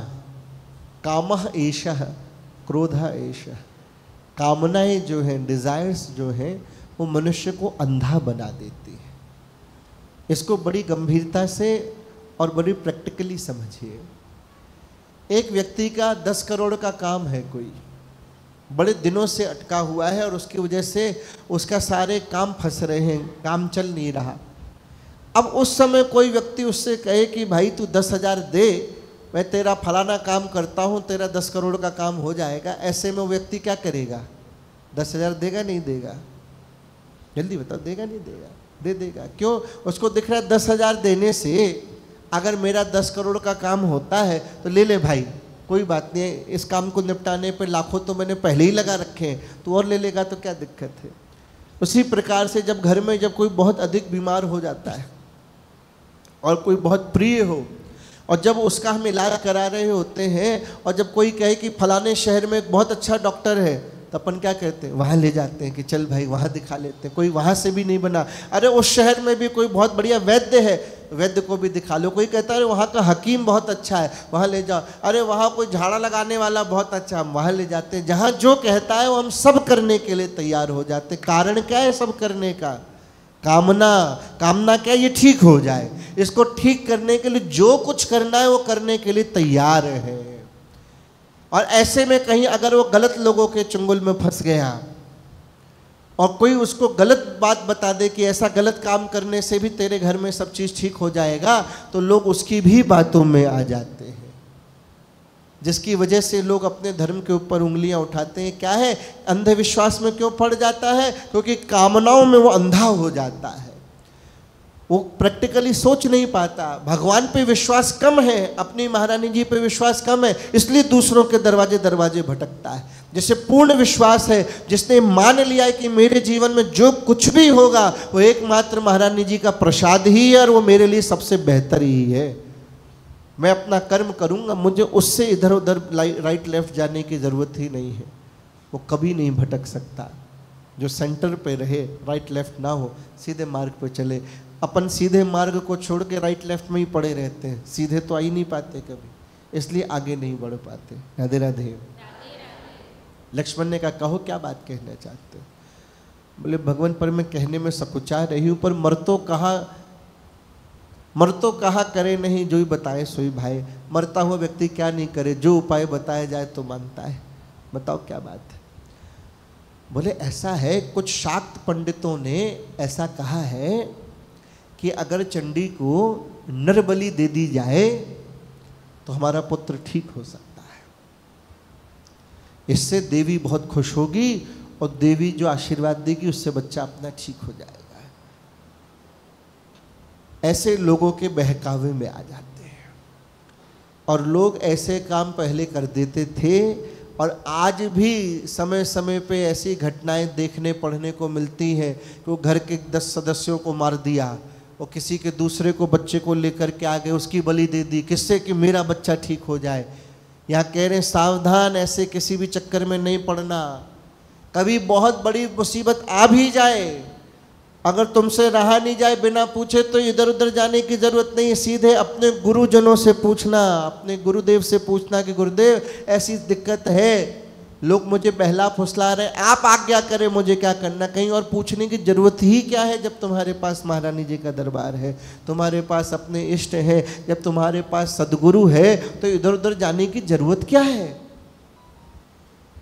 कामः एषः क्रोधः एषः। कामनाएं जो हैं, डिजायर्स जो हैं, वो मनुष्य को अंधा बना देती है। इसको बड़ी गंभीरता से और बड़ी प्रैक्टिकली समझिए। एक व्यक्ति का 10 करोड़ का काम है, कोई बड़े दिनों से अटका हुआ है और उसकी वजह से उसका सारे काम फंस रहे हैं, काम चल नहीं रहा। अब उस समय कोई व्यक्ति उससे कहे कि भाई तू 10,000 दे, मैं तेरा फलाना काम करता हूँ, तेरा 10 करोड़ का काम हो जाएगा। ऐसे में वो व्यक्ति क्या करेगा? 10,000 देगा नहीं देगा? जल्दी बताओ, देगा नहीं देगा? दे देगा। क्यों? उसको दिख रहा है 10,000 देने से अगर मेरा 10 करोड़ का काम होता है तो ले ले भाई, कोई बात नहीं है, इस काम को निपटाने पे लाखों तो मैंने पहले ही लगा रखे हैं, तो और ले लेगा तो क्या दिक्कत है। उसी प्रकार से जब घर में जब कोई बहुत अधिक बीमार हो जाता है और कोई बहुत प्रिय हो, और जब उसका हम इलाज करा रहे होते हैं, और जब कोई कहे कि फलाने शहर में एक बहुत अच्छा डॉक्टर है, तो अपन क्या कहते हैं? वहाँ ले जाते हैं कि चल भाई वहाँ दिखा लेते हैं। कोई वहाँ से भी नहीं बना, अरे उस शहर में भी कोई बहुत बढ़िया वैद्य है, वैद्य को भी दिखा लो। कोई कहता है वहाँ का हकीम बहुत अच्छा है, वहाँ ले जाओ। अरे वहाँ कोई झाड़ा लगाने वाला बहुत अच्छा, हम वहाँ ले जाते हैं। जहाँ जो कहता है वो हम सब करने के लिए तैयार हो जाते। कारण क्या है सब करने का? कामना। कामना क्या? ये ठीक हो जाए। इसको ठीक करने के लिए जो कुछ करना है वो करने के लिए तैयार है। और ऐसे में कहीं अगर वो गलत लोगों के चंगुल में फंस गया और कोई उसको गलत बात बता दे कि ऐसा गलत काम करने से भी तेरे घर में सब चीज़ ठीक हो जाएगा, तो लोग उसकी भी बातों में आ जाते हैं, जिसकी वजह से लोग अपने धर्म के ऊपर उंगलियां उठाते हैं। क्या है? अंधविश्वास में क्यों पड़ जाता है? क्योंकि कामनाओं में वो अंधा हो जाता है, वो प्रैक्टिकली सोच नहीं पाता। भगवान पे विश्वास कम है, अपनी महारानी जी पे विश्वास कम है, इसलिए दूसरों के दरवाजे दरवाजे भटकता है। जिसे पूर्ण विश्वास है, जिसने मान लिया है कि मेरे जीवन में जो कुछ भी होगा वो एकमात्र महारानी जी का प्रसाद ही है और वो मेरे लिए सबसे बेहतर ही है। मैं अपना कर्म करूंगा, मुझे उससे इधर उधर राइट लेफ्ट जाने की ज़रूरत ही नहीं है। वो कभी नहीं भटक सकता। जो सेंटर पे रहे, राइट लेफ्ट ना हो, सीधे मार्ग पे चले। अपन सीधे मार्ग को छोड़ के राइट लेफ्ट में ही पड़े रहते हैं, सीधे तो आ ही नहीं पाते कभी, इसलिए आगे नहीं बढ़ पाते। राधे राधे। लक्ष्मण ने कहा, कहो क्या बात कहना चाहते हो? बोले भगवान पर मैं कहने में सकुचा रही हूँ, पर मर तो कहा करे नहीं, जो ही बताए सोई भाई। मरता हुआ व्यक्ति क्या नहीं करे, जो उपाय बताया जाए तो मानता है। बताओ क्या बात है? बोले ऐसा है, कुछ शाक्त पंडितों ने ऐसा कहा है कि अगर चंडी को नर बलि दे दी जाए तो हमारा पुत्र ठीक हो सकता है। इससे देवी बहुत खुश होगी और देवी जो आशीर्वाद देगी उससे बच्चा अपना ठीक हो जाएगा। ऐसे लोगों के बहकावे में आ जाते हैं और लोग ऐसे काम पहले कर देते थे और आज भी समय समय पे ऐसी घटनाएं देखने पढ़ने को मिलती हैं कि वो घर के 10 सदस्यों को मार दिया, वो किसी के दूसरे को बच्चे को लेकर के आ गए, उसकी बलि दे दी, किससे कि मेरा बच्चा ठीक हो जाए। यहाँ कह रहे हैं सावधान, ऐसे किसी भी चक्कर में नहीं पड़ना। कभी बहुत बड़ी मुसीबत आ भी जाए, अगर तुमसे रहा नहीं जाए बिना पूछे, तो इधर उधर जाने की ज़रूरत नहीं है। सीधे अपने गुरुजनों से पूछना, अपने गुरुदेव से पूछना कि गुरुदेव ऐसी दिक्कत है, लोग मुझे बहला फुसला रहे, आप आज्ञा करें मुझे क्या करना। कहीं और पूछने की जरूरत ही क्या है जब तुम्हारे पास महारानी जी का दरबार है, तुम्हारे पास अपने इष्ट है, जब तुम्हारे पास सदगुरु है, तो इधर उधर जाने की जरूरत क्या है।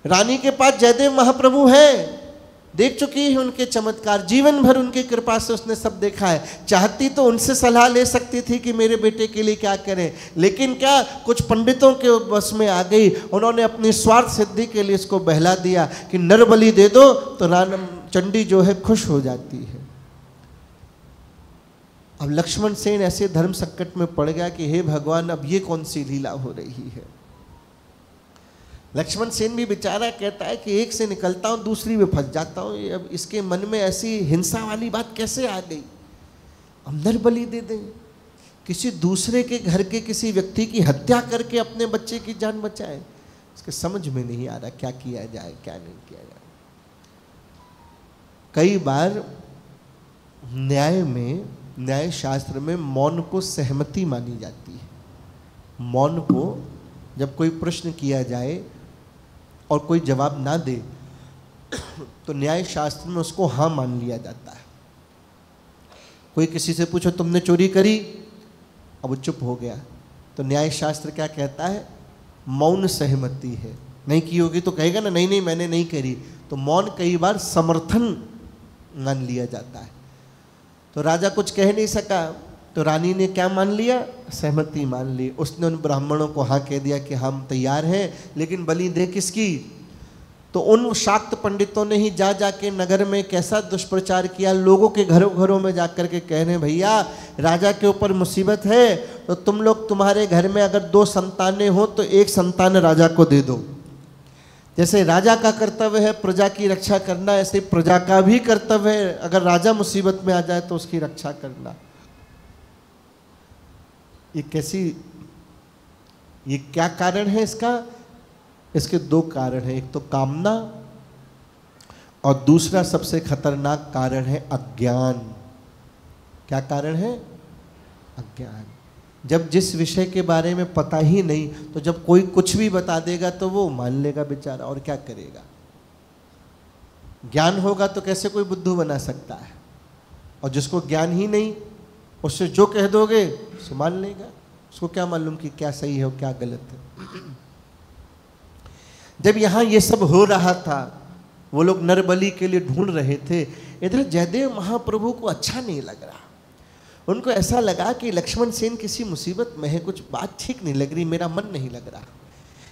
रानी के पास जयदेव महाप्रभु है, देख चुकी है उनके चमत्कार, जीवन भर उनकी कृपा से उसने सब देखा है। चाहती तो उनसे सलाह ले सकती थी कि मेरे बेटे के लिए क्या करें, लेकिन क्या कुछ पंडितों के बस में आ गई। उन्होंने अपनी स्वार्थ सिद्धि के लिए इसको बहला दिया कि नर बलि दे दो, तो रानी चंडी जो है खुश हो जाती है। अब लक्ष्मण सेन ऐसे धर्म संकट में पड़ गया कि हे भगवान, अब ये कौन सी लीला हो रही है। लक्ष्मण सेन भी बेचारा कहता है कि एक से निकलता हूँ दूसरी में फंस जाता हूँ। अब इसके मन में ऐसी हिंसा वाली बात कैसे आ गई, अब नर बलि दे दें, किसी दूसरे के घर के किसी व्यक्ति की हत्या करके अपने बच्चे की जान बचाए। इसके समझ में नहीं आ रहा क्या किया जाए क्या नहीं किया जाए। कई बार न्याय शास्त्र में मौन को सहमति मानी जाती है। मौन को जब कोई प्रश्न किया जाए और कोई जवाब ना दे तो न्याय शास्त्र में उसको हाँ मान लिया जाता है। कोई किसी से पूछो तुमने चोरी करी, अब वो चुप हो गया, तो न्याय शास्त्र क्या कहता है, मौन सहमति है। नहीं की होगी तो कहेगा ना नहीं नहीं मैंने नहीं करी, तो मौन कई बार समर्थन मान लिया जाता है। तो राजा कुछ कह नहीं सका, तो रानी ने क्या मान लिया, सहमति मान ली। उसने उन ब्राह्मणों को हाँ कह दिया कि हम तैयार हैं, लेकिन बलि दे किसकी। तो उन शाक्त पंडितों ने ही जाके नगर में कैसा दुष्प्रचार किया, लोगों के घरों घरों में जाकर के कह रहे भैया राजा के ऊपर मुसीबत है, तो तुम लोग तुम्हारे घर में अगर 2 संतानें हो तो 1 संतान राजा को दे दो। जैसे राजा का कर्तव्य है प्रजा की रक्षा करना, ऐसे प्रजा का भी कर्तव्य है अगर राजा मुसीबत में आ जाए तो उसकी रक्षा करना। ये क्या कारण है इसका, इसके 2 कारण हैं। एक तो कामना और दूसरा सबसे खतरनाक कारण है अज्ञान। क्या कारण है, अज्ञान। जब जिस विषय के बारे में पता ही नहीं, तो जब कोई कुछ भी बता देगा तो वो मान लेगा बेचारा, और क्या करेगा। ज्ञान होगा तो कैसे कोई बुद्धू बना सकता है, और जिसको ज्ञान ही नहीं उससे जो कह दोगे उसे मान लेगा। उसको क्या मालूम कि क्या सही है और क्या गलत है। जब यहाँ ये सब हो रहा था, वो लोग नरबलि के लिए ढूंढ रहे थे, इधर जयदेव महाप्रभु को अच्छा नहीं लग रहा। उनको ऐसा लगा कि लक्ष्मण सेन किसी मुसीबत में है, कुछ बात ठीक नहीं लग रही, मेरा मन नहीं लग रहा।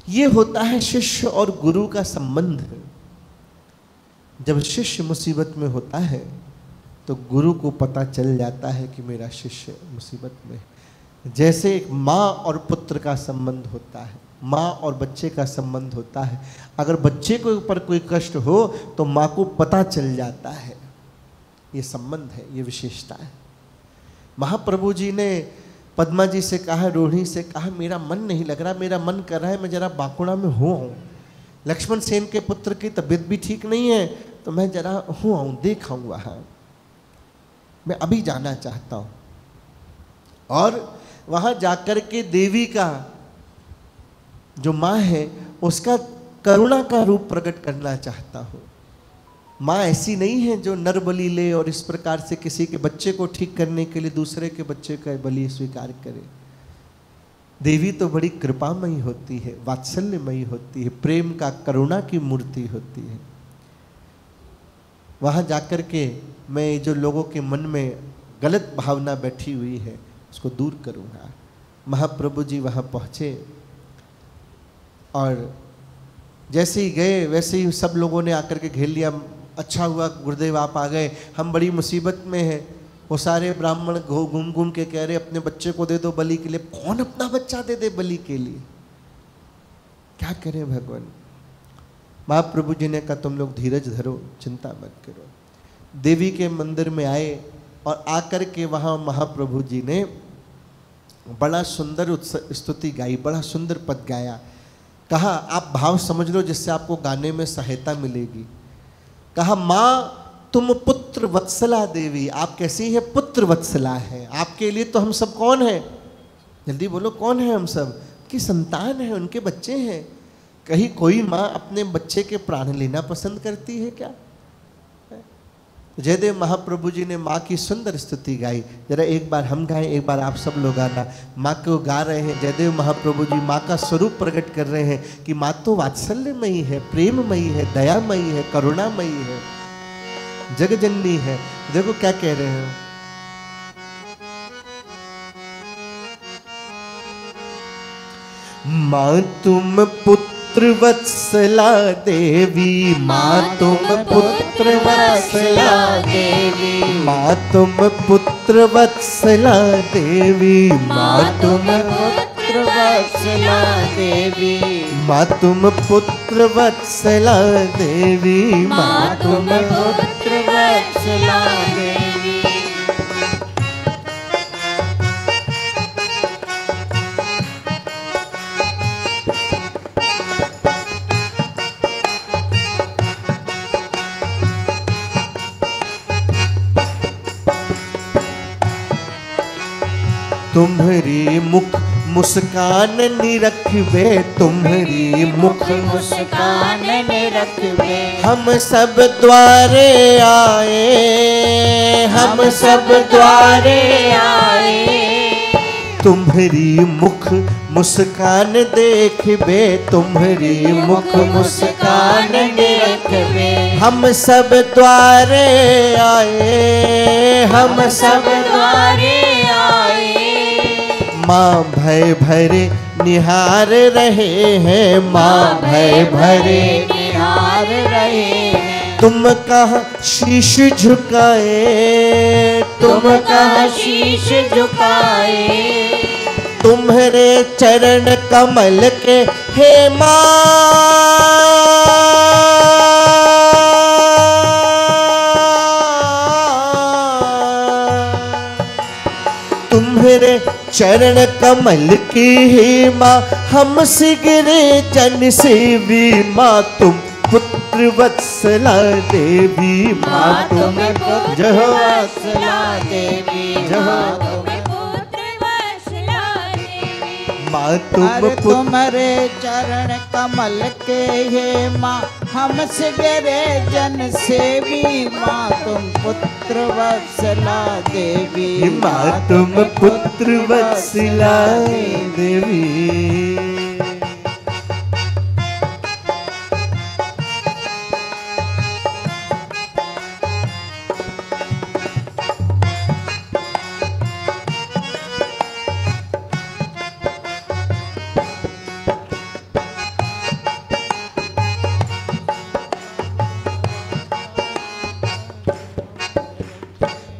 ये होता है शिष्य और गुरु का संबंध। जब शिष्य मुसीबत में होता है तो गुरु को पता चल जाता है कि मेरा शिष्य मुसीबत में है। जैसे एक माँ और पुत्र का संबंध होता है, माँ और बच्चे का संबंध होता है। अगर बच्चे के ऊपर कोई कष्ट हो तो माँ को पता चल जाता है। ये संबंध है, ये विशेषता है। महाप्रभु जी ने पद्मा जी से कहा, रोहिणी से कहा, मेरा मन नहीं लग रहा, मेरा मन कर रहा है मैं जरा बांकुड़ा में हो आऊँ। लक्ष्मण सेन के पुत्र की तबीयत भी ठीक नहीं है, तो मैं जरा हो आऊँ, देख आऊँ वहाँ, मैं अभी जाना चाहता हूँ। और वहाँ जाकर के देवी का जो माँ है उसका करुणा का रूप प्रकट करना चाहता हूँ। माँ ऐसी नहीं है जो नर बलि ले और इस प्रकार से किसी के बच्चे को ठीक करने के लिए दूसरे के बच्चे का बलि स्वीकार करे। देवी तो बड़ी कृपामयी होती है, वात्सल्यमयी होती है, प्रेम का करुणा की मूर्ति होती है। वहाँ जाकर के मैं जो लोगों के मन में गलत भावना बैठी हुई है उसको दूर करूँगा। महाप्रभु जी वहाँ पहुँचे और जैसे ही गए वैसे ही सब लोगों ने आकर के घेर लिया। अच्छा हुआ गुरुदेव आप आ गए, हम बड़ी मुसीबत में हैं। वो सारे ब्राह्मण घूम घूम के कह रहे अपने बच्चे को दे दो बलि के लिए। कौन अपना बच्चा दे दे बलि के लिए, क्या करें भगवान। महाप्रभु जी ने कहा तुम लोग धीरज धरो, चिंता मत करो। देवी के मंदिर में आए और आकर के वहाँ महाप्रभु जी ने बड़ा सुंदर स्तुति गाई, बड़ा सुंदर पद गाया। कहा आप भाव समझ लो जिससे आपको गाने में सहायता मिलेगी। कहा माँ तुम पुत्र वत्सला देवी, आप कैसी है, पुत्र वत्सला है। आपके लिए तो हम सब कौन है, जल्दी बोलो कौन है, हम सब की संतान है, उनके बच्चे हैं। कहीं कोई माँ अपने बच्चे के प्राण लेना पसंद करती है क्या? जयदेव महाप्रभु जी ने माँ की सुंदर स्तुति गाई। जरा एक बार हम गाएं, एक बार आप सब लोग गाना। माँ को गा रहे हैं, जयदेव महाप्रभु जी माँ का स्वरूप प्रकट कर रहे हैं कि माँ तो वात्सल्यमयी है, प्रेममयी है, दयामयी है, करुणामयी है, जगजननी है। देखो क्या कह रहे हैं, माँ तुम पुत्र वत्सला देवी, माँ तुम पुत्र वत्सला देवी, माँ तुम पुत्र वत्सला देवी, माँ तुम पुत्र वत्सला देवी, माँ तुम पुत्र वत्सला देवी, माँ तुम पुत्र वत्सला देवी। तुम्हारी मुख मुस्कान निरखबे, तुम्हारी मुख मुस्कान निरखबे, हम सब द्वारे आए, हम सब द्वारे आए। तुम्हारी मुख मुस्कान देखबे, तुम्हारी मुख मुस्कान निरखबे, हम सब द्वारे आए, हम सब द्वारे आए। माँ भय भरे निहार रहे हैं, माँ भय भरे निहार रहे हैं। तुम कहाँ शीश झुकाए, तुम कहाँ शीश झुकाए। तुम्हारे चरण कमल के हे तुम्हारे चरण कमल की ही माँ, हम सिगरे जन सेवी, माँ तुम पुत्र वत्सला देवी, माँ तुम पुत्र वत्सला देवी, जहाँ माँ तुम पुत्र तुम्हारे चरण कमल के हे माँ, हम सिगरे जन सेवी, माँ तुम पुत्र वत्सला देवी, माँ तुम पुत्र वत्सला देवी।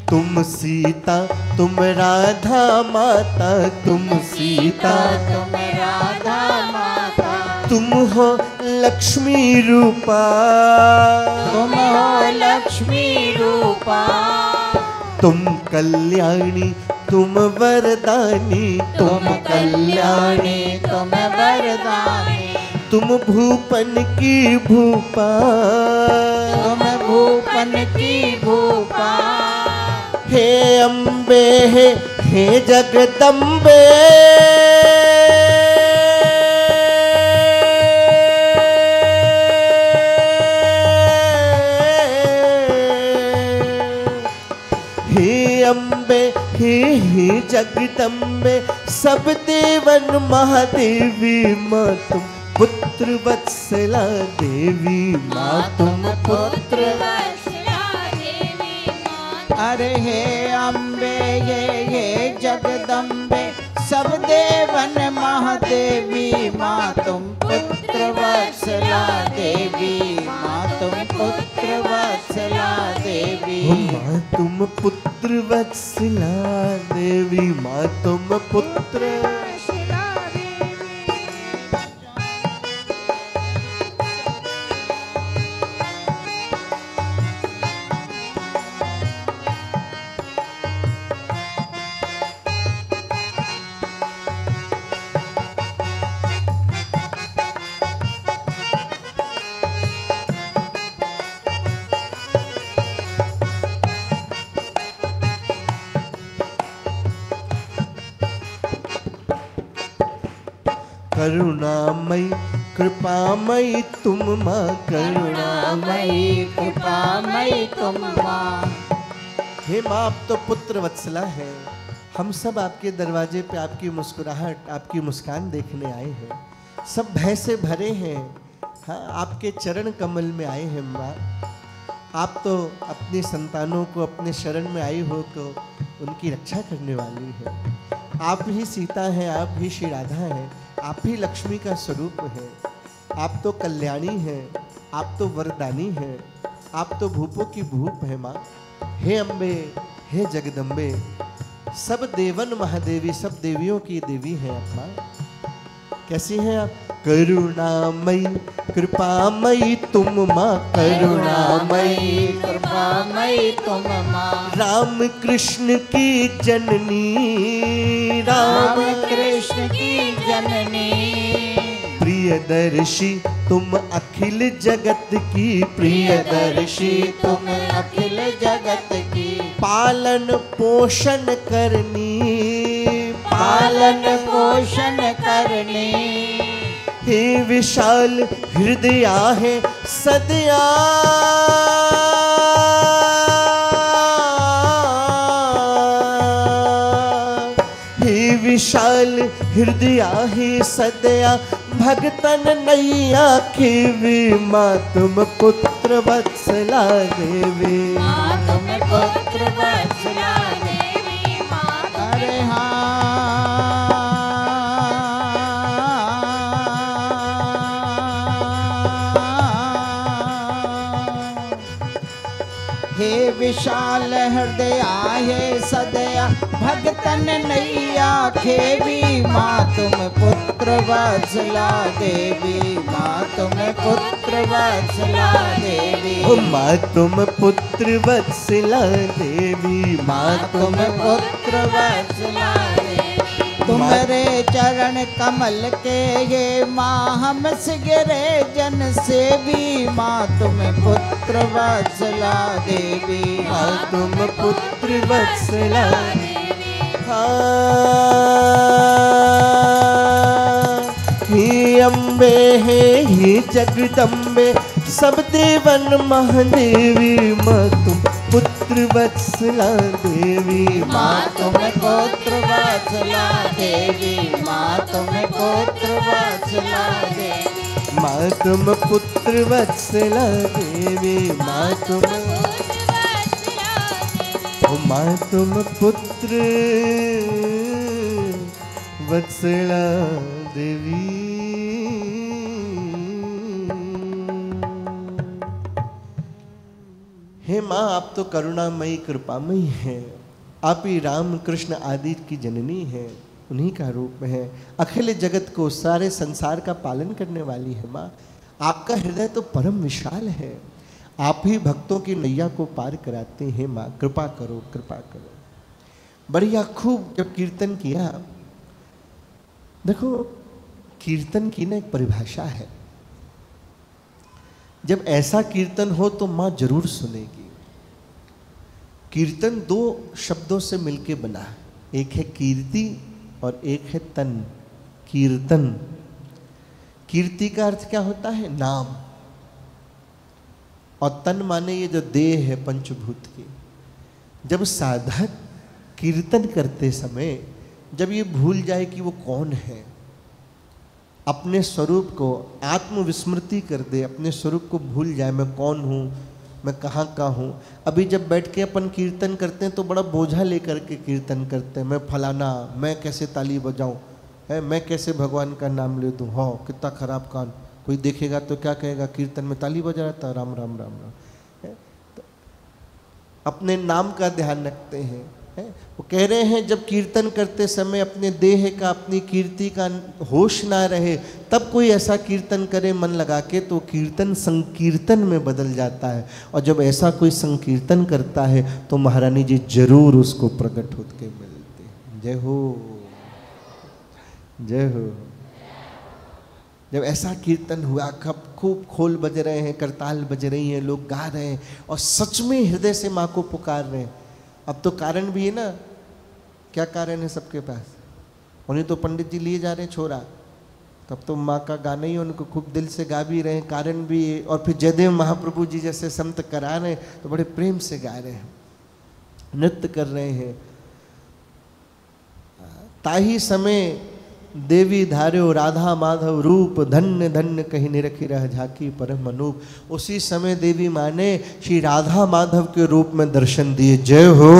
तुम सीता तुम राधा माता, तुम सीता तुम राधा माता, तुम हो लक्ष्मी रूपा, तुम हो लक्ष्मी रूपा। तुम कल्याणी तुम वरदानी, तुम कल्याणी तुम वरदानी, तुम भूपन की भूपा, तुम भूपन की भूपा। हे अम्बे हे जगदम्बे, हे अम्बे हे जगदम्बे, सब देवन महादेवी, माँ तुम पुत्र वत्सला देवी, माँ तुम पुत्र अरे हे अम्बे ये जगदम्बे, सब देवन महादेवी, माँ तुम पुत्र वत्सला देवी, माँ तुम पुत्र वत्सला देवी। माँ तुम पुत्र वत्सला देवी, माँ तुम पुत्र करुणामयी कृपामयी तुम माँ करुणामयी कृपामयी तुम माँ। हे माँ, आप तो पुत्र वत्सला है। हम सब आपके दरवाजे पे आपकी मुस्कुराहट, आपकी मुस्कान देखने आए हैं। सब भय से भरे हैं। हाँ, आपके चरण कमल में आए हैं माँ। आप तो अपनी संतानों को अपने शरण में आई हो तो उनकी रक्षा करने वाली है। आप ही सीता हैं, आप ही श्री राधा हैं, आप ही लक्ष्मी का स्वरूप है। आप तो कल्याणी हैं, आप तो वरदानी हैं, आप तो भूपों की भूप है माँ। हे अम्बे, हे जगदम्बे, सब देवन महादेवी, सब देवियों की देवी हैं आप माँ। कैसी हैं आप? करुणामयी कृपामयी तुम माँ, करुणामयी कृपामयी तुम माँ। राम कृष्ण की जननी, राम कृष्ण की जननी। प्रियदर्शी तुम अखिल जगत की, प्रियदर्शी तुम अखिल जगत की। पालन पोषण करनी, पालन पोषण करनी। हे विशाल हृदया है सदया, हे विशाल हृदया है सदया, भगतन नैया खेवी माँ तुम पुत्र वत्सला देवी। माँ तुम पुत्र वत्सला देवी, माँ अरे हाँ, हे विशाल हृदय हे सदया, भगतन नैया खेवी माँ तुम पुत्र वत्सला देवी। माँ तुम पुत्र वत्सला देवी। माँ तुम पुत्र वत्सला देवी, माँ तुम पुत्र वत्सला देवी। तुम्हारे चरण कमल के ये माँ हम सिगरे जन सेवी। माँ तुम पुत्र वत्सला देवी। माँ तुम पुत्र वत्सला ही अम्बे है ही जगदम्बे, सब देवन महादेवी। माँ तुम पुत्र वत्सला देवी। माँ तुम पुत्र वत्सला देवी। माँ तुम पुत्र वत्सला देवी। माँ तुम पुत्र वत्सला देवी। माँ तुम, माँ तुम पुत्र वत्सला देवी। हे माँ, आप तो करुणामयी कृपामयी हैं। आप ही राम कृष्ण आदि की जननी हैं, उन्हीं का रूप है। अखिल जगत को, सारे संसार का पालन करने वाली है माँ। आपका हृदय तो परम विशाल है। आप ही भक्तों की नैया को पार कराते हैं माँ। कृपा करो, कृपा करो। बढ़िया खूब जब कीर्तन किया। देखो, कीर्तन की ना एक परिभाषा है। जब ऐसा कीर्तन हो तो माँ जरूर सुनेगी। कीर्तन दो शब्दों से मिलके बना है, एक है कीर्ति और एक है तन। कीर्तन, कीर्ति का अर्थ क्या होता है? नाम। और तन माने ये जो देह है पंचभूत की। जब साधक कीर्तन करते समय जब ये भूल जाए कि वो कौन है, अपने स्वरूप को आत्मविस्मृति कर दे, अपने स्वरूप को भूल जाए, मैं कौन हूँ, मैं कहाँ का हूँ। अभी जब बैठ के अपन कीर्तन करते हैं तो बड़ा बोझा लेकर के कीर्तन करते हैं। मैं फलाना, मैं कैसे ताली बजाऊँ, है मैं कैसे भगवान का नाम ले दूँ। हो कितना खराब कान, कोई देखेगा तो क्या कहेगा, कीर्तन में ताली बजा रहा था, राम राम राम राम। तो अपने नाम का ध्यान रखते हैं। वो कह रहे हैं जब कीर्तन करते समय अपने देह का, अपनी कीर्ति का होश ना रहे, तब कोई ऐसा कीर्तन करे मन लगा के तो कीर्तन संकीर्तन में बदल जाता है। और जब ऐसा कोई संकीर्तन करता है तो महारानी जी जरूर उसको प्रकट होकर के मिलते हैं। जय हो, जय हो। जब ऐसा कीर्तन हुआ, कब खूब खोल बज रहे हैं, करताल बज रही हैं, लोग गा रहे हैं और सच में हृदय से माँ को पुकार रहे हैं। अब तो कारण भी है ना, क्या कारण है सबके पास? उन्हें तो पंडित जी लिए जा रहे हैं छोरा, तब तो माँ का गाना ही उनको खूब दिल से गा भी रहे हैं, कारण भी, और फिर जयदेव महाप्रभु जी जैसे संत करा रहे हैं तो बड़े प्रेम से गा रहे हैं, नृत्य कर रहे हैं। ताही समय देवी धार्यो राधा माधव रूप, धन्य धन्य कहीं निरखी रह झाकी परम अनूप। उसी समय देवी माँ ने श्री राधा माधव के रूप में दर्शन दिए। जय हो,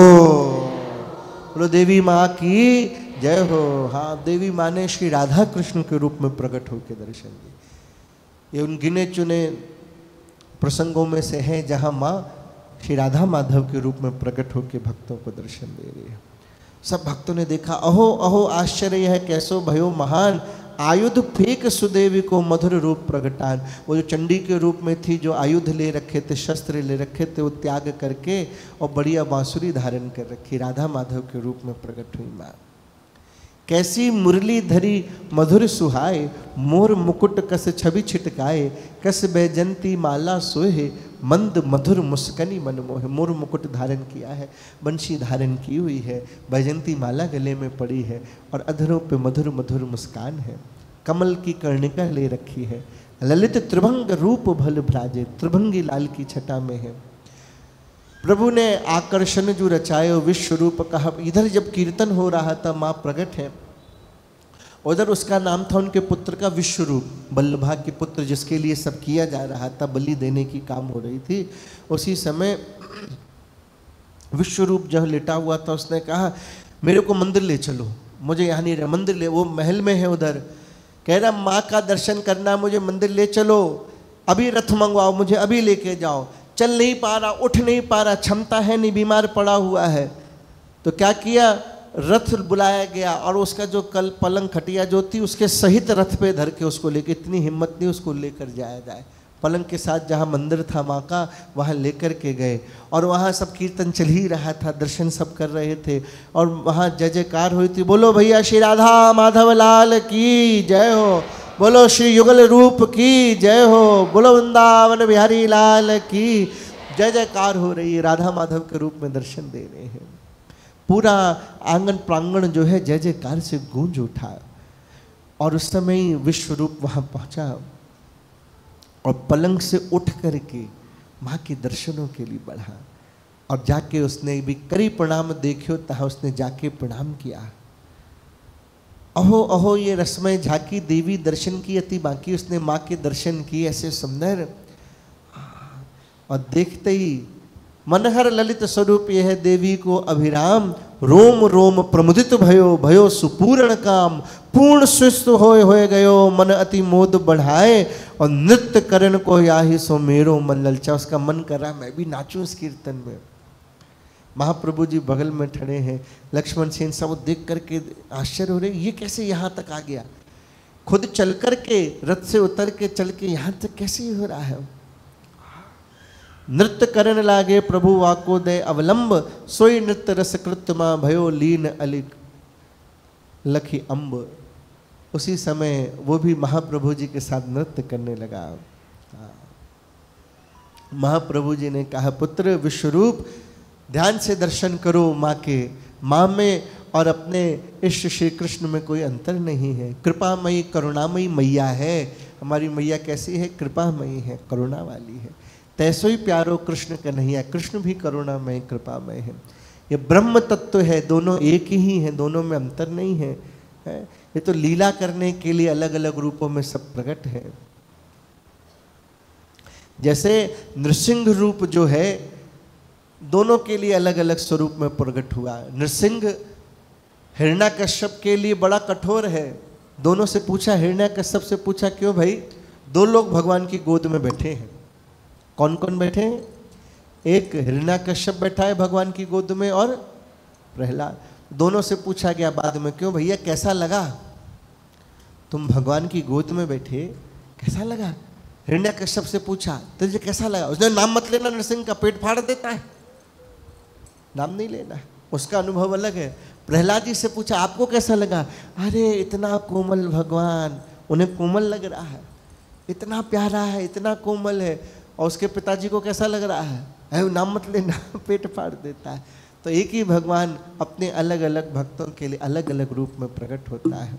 बोलो देवी माँ की जय हो। हाँ, देवी माँ ने श्री राधा कृष्ण के रूप में प्रकट होकर दर्शन दिए। ये उन गिने चुने प्रसंगों में से है जहाँ माँ श्री राधा माधव के रूप में प्रकट होकर भक्तों को दर्शन दे रही है। सब भक्तों ने देखा, अहो अहो आश्चर्य है कैसो भयो महान, आयुध फेंक सुदेवी को मधुर रूप प्रगटान। वो जो चंडी के रूप में थी, जो आयुध ले रखे थे, शस्त्र ले रखे थे, वो त्याग करके और बढ़िया बांसुरी धारण कर रखी, राधा माधव के रूप में प्रकट हुई माँ। कैसी मुरली धरी मधुर सुहाए, मोर मुकुट कस छवि छिटकाए, कस बैजंती माला सोहे, मंद मधुर मुस्कनी मनमोहे। मोर मुकुट धारण किया है, बंशी धारण की हुई है, बैजंती माला गले में पड़ी है और अधरों पे मधुर मधुर मुस्कान है। कमल की कर्णिका ले रखी है, ललित त्रिभंग रूप भल भ्राजे, त्रिभंगी लाल की छटा में है। प्रभु ने आकर्षण जो रचायो विश्व रूप कहा। इधर जब कीर्तन हो रहा था, माँ प्रकट है, उधर उसका नाम था उनके पुत्र का विश्व रूप, बल्लभा के पुत्र, जिसके लिए सब किया जा रहा था, बलि देने की काम हो रही थी। उसी समय विश्व रूप जब लेटा हुआ था, उसने कहा मेरे को मंदिर ले चलो, मुझे यहाँ नहीं रहा, मंदिर ले, वो महल में है उधर। कह रहा माँ का दर्शन करना, मुझे मंदिर ले चलो, अभी रथ मंगवाओ, मुझे अभी लेके जाओ। चल नहीं पा रहा, उठ नहीं पा रहा, क्षमता है नहीं, बीमार पड़ा हुआ है। तो क्या किया, रथ बुलाया गया और उसका जो कल पलंग खटिया जो थी उसके सहित रथ पे धर के उसको लेके, इतनी हिम्मत नहीं उसको लेकर जाया जाए, पलंग के साथ जहाँ मंदिर था माँ का वहाँ लेकर के गए। और वहाँ सब कीर्तन चल ही रहा था, दर्शन सब कर रहे थे और वहाँ जय जयकार हुई थी, बोलो भैया श्री राधा माधव लाल की जय हो, बोलो श्री युगल रूप की जय हो, बोलो वृंदावन बिहारी लाल की जय जयकार हो रही है। राधा माधव के रूप में दर्शन दे रहे हैं। पूरा आंगन प्रांगण जो है जय जयकार से गूंज उठा। और उस समय ही विश्व रूप वहाँ पहुँचा और पलंग से उठ करके माँ के दर्शनों के लिए बढ़ा और जाके उसने भी करी प्रणाम देखियो तहाँ उसने जाके प्रणाम किया। अहो अहो ये रसमय झाकी, देवी दर्शन की अति बाकी, उसने माँ के दर्शन किए ऐसे सुंदर। और देखते ही मनहर ललित स्वरूप यह देवी को अभिराम, रोम रोम प्रमुदित भयो, भयो सुपूर्ण काम, पूर्ण सुस्त होए गयो, मन अति मोद बढ़ाए और नृत्य करण को याही सो मेरो मन ललचा। उसका मन कर रहा मैं भी नाचूं इस कीर्तन में। महाप्रभु जी बगल में खड़े हैं, लक्ष्मण सेन सब देख करके आश्चर्य हो रहे, ये कैसे यहाँ तक आ गया, खुद चल करके रथ से उतर के चल के यहाँ तक कैसे हो रहा है। नृत्य करण लागे प्रभु वाको दे अवलंब, सोई नृत्य रस कृत्मा भयो लीन अलिक लखी अम्ब। उसी समय वो भी महाप्रभु जी के साथ नृत्य करने लगा। महाप्रभु जी ने कहा पुत्र विश्वरूप ध्यान से दर्शन करो माँ के, माँ में और अपने इष्ट श्री कृष्ण में कोई अंतर नहीं है। कृपामयी करुणामयी मैया है। हमारी मैया कैसी है, कृपामयी है, करुणा वाली है। तैसो ही प्यारो कृष्ण कन्हैया, कृष्ण भी करुणामय कृपामय है। ये ब्रह्म तत्व है, दोनों एक ही हैं, दोनों में अंतर नहीं है। ये तो लीला करने के लिए अलग अलग रूपों में सब प्रकट है। जैसे नृसिंह रूप जो है दोनों के लिए अलग अलग स्वरूप में प्रकट हुआ। नृसिंह हिरण्याकश्यप के लिए बड़ा कठोर है। दोनों से पूछा, हिरण्याकश्यप से पूछा क्यों भाई, दो लोग भगवान की गोद में बैठे हैं। कौन कौन बैठे हैं? एक हिरण्याकश्यप बैठा है भगवान की गोद में और प्रहलाद। दोनों से पूछा गया बाद में, क्यों भैया कैसा लगा, तुम भगवान की गोद में बैठे, कैसा लगा? हिरण्याकश्यप से पूछा तुझे कैसा लगा? उसने नाम मत लेना, नरसिंह का पेट फाड़ देता है, नाम नहीं लेना, उसका अनुभव अलग है। प्रहलाद जी से पूछा आपको कैसा लगा? अरे इतना कोमल भगवान, उन्हें कोमल लग रहा है, इतना प्यारा है, इतना कोमल है। और उसके पिताजी को कैसा लग रहा है? अरे नाम मत लेना, पेट फाड़ देता है। तो एक ही भगवान अपने अलग अलग भक्तों के लिए अलग अलग रूप में प्रकट होता है।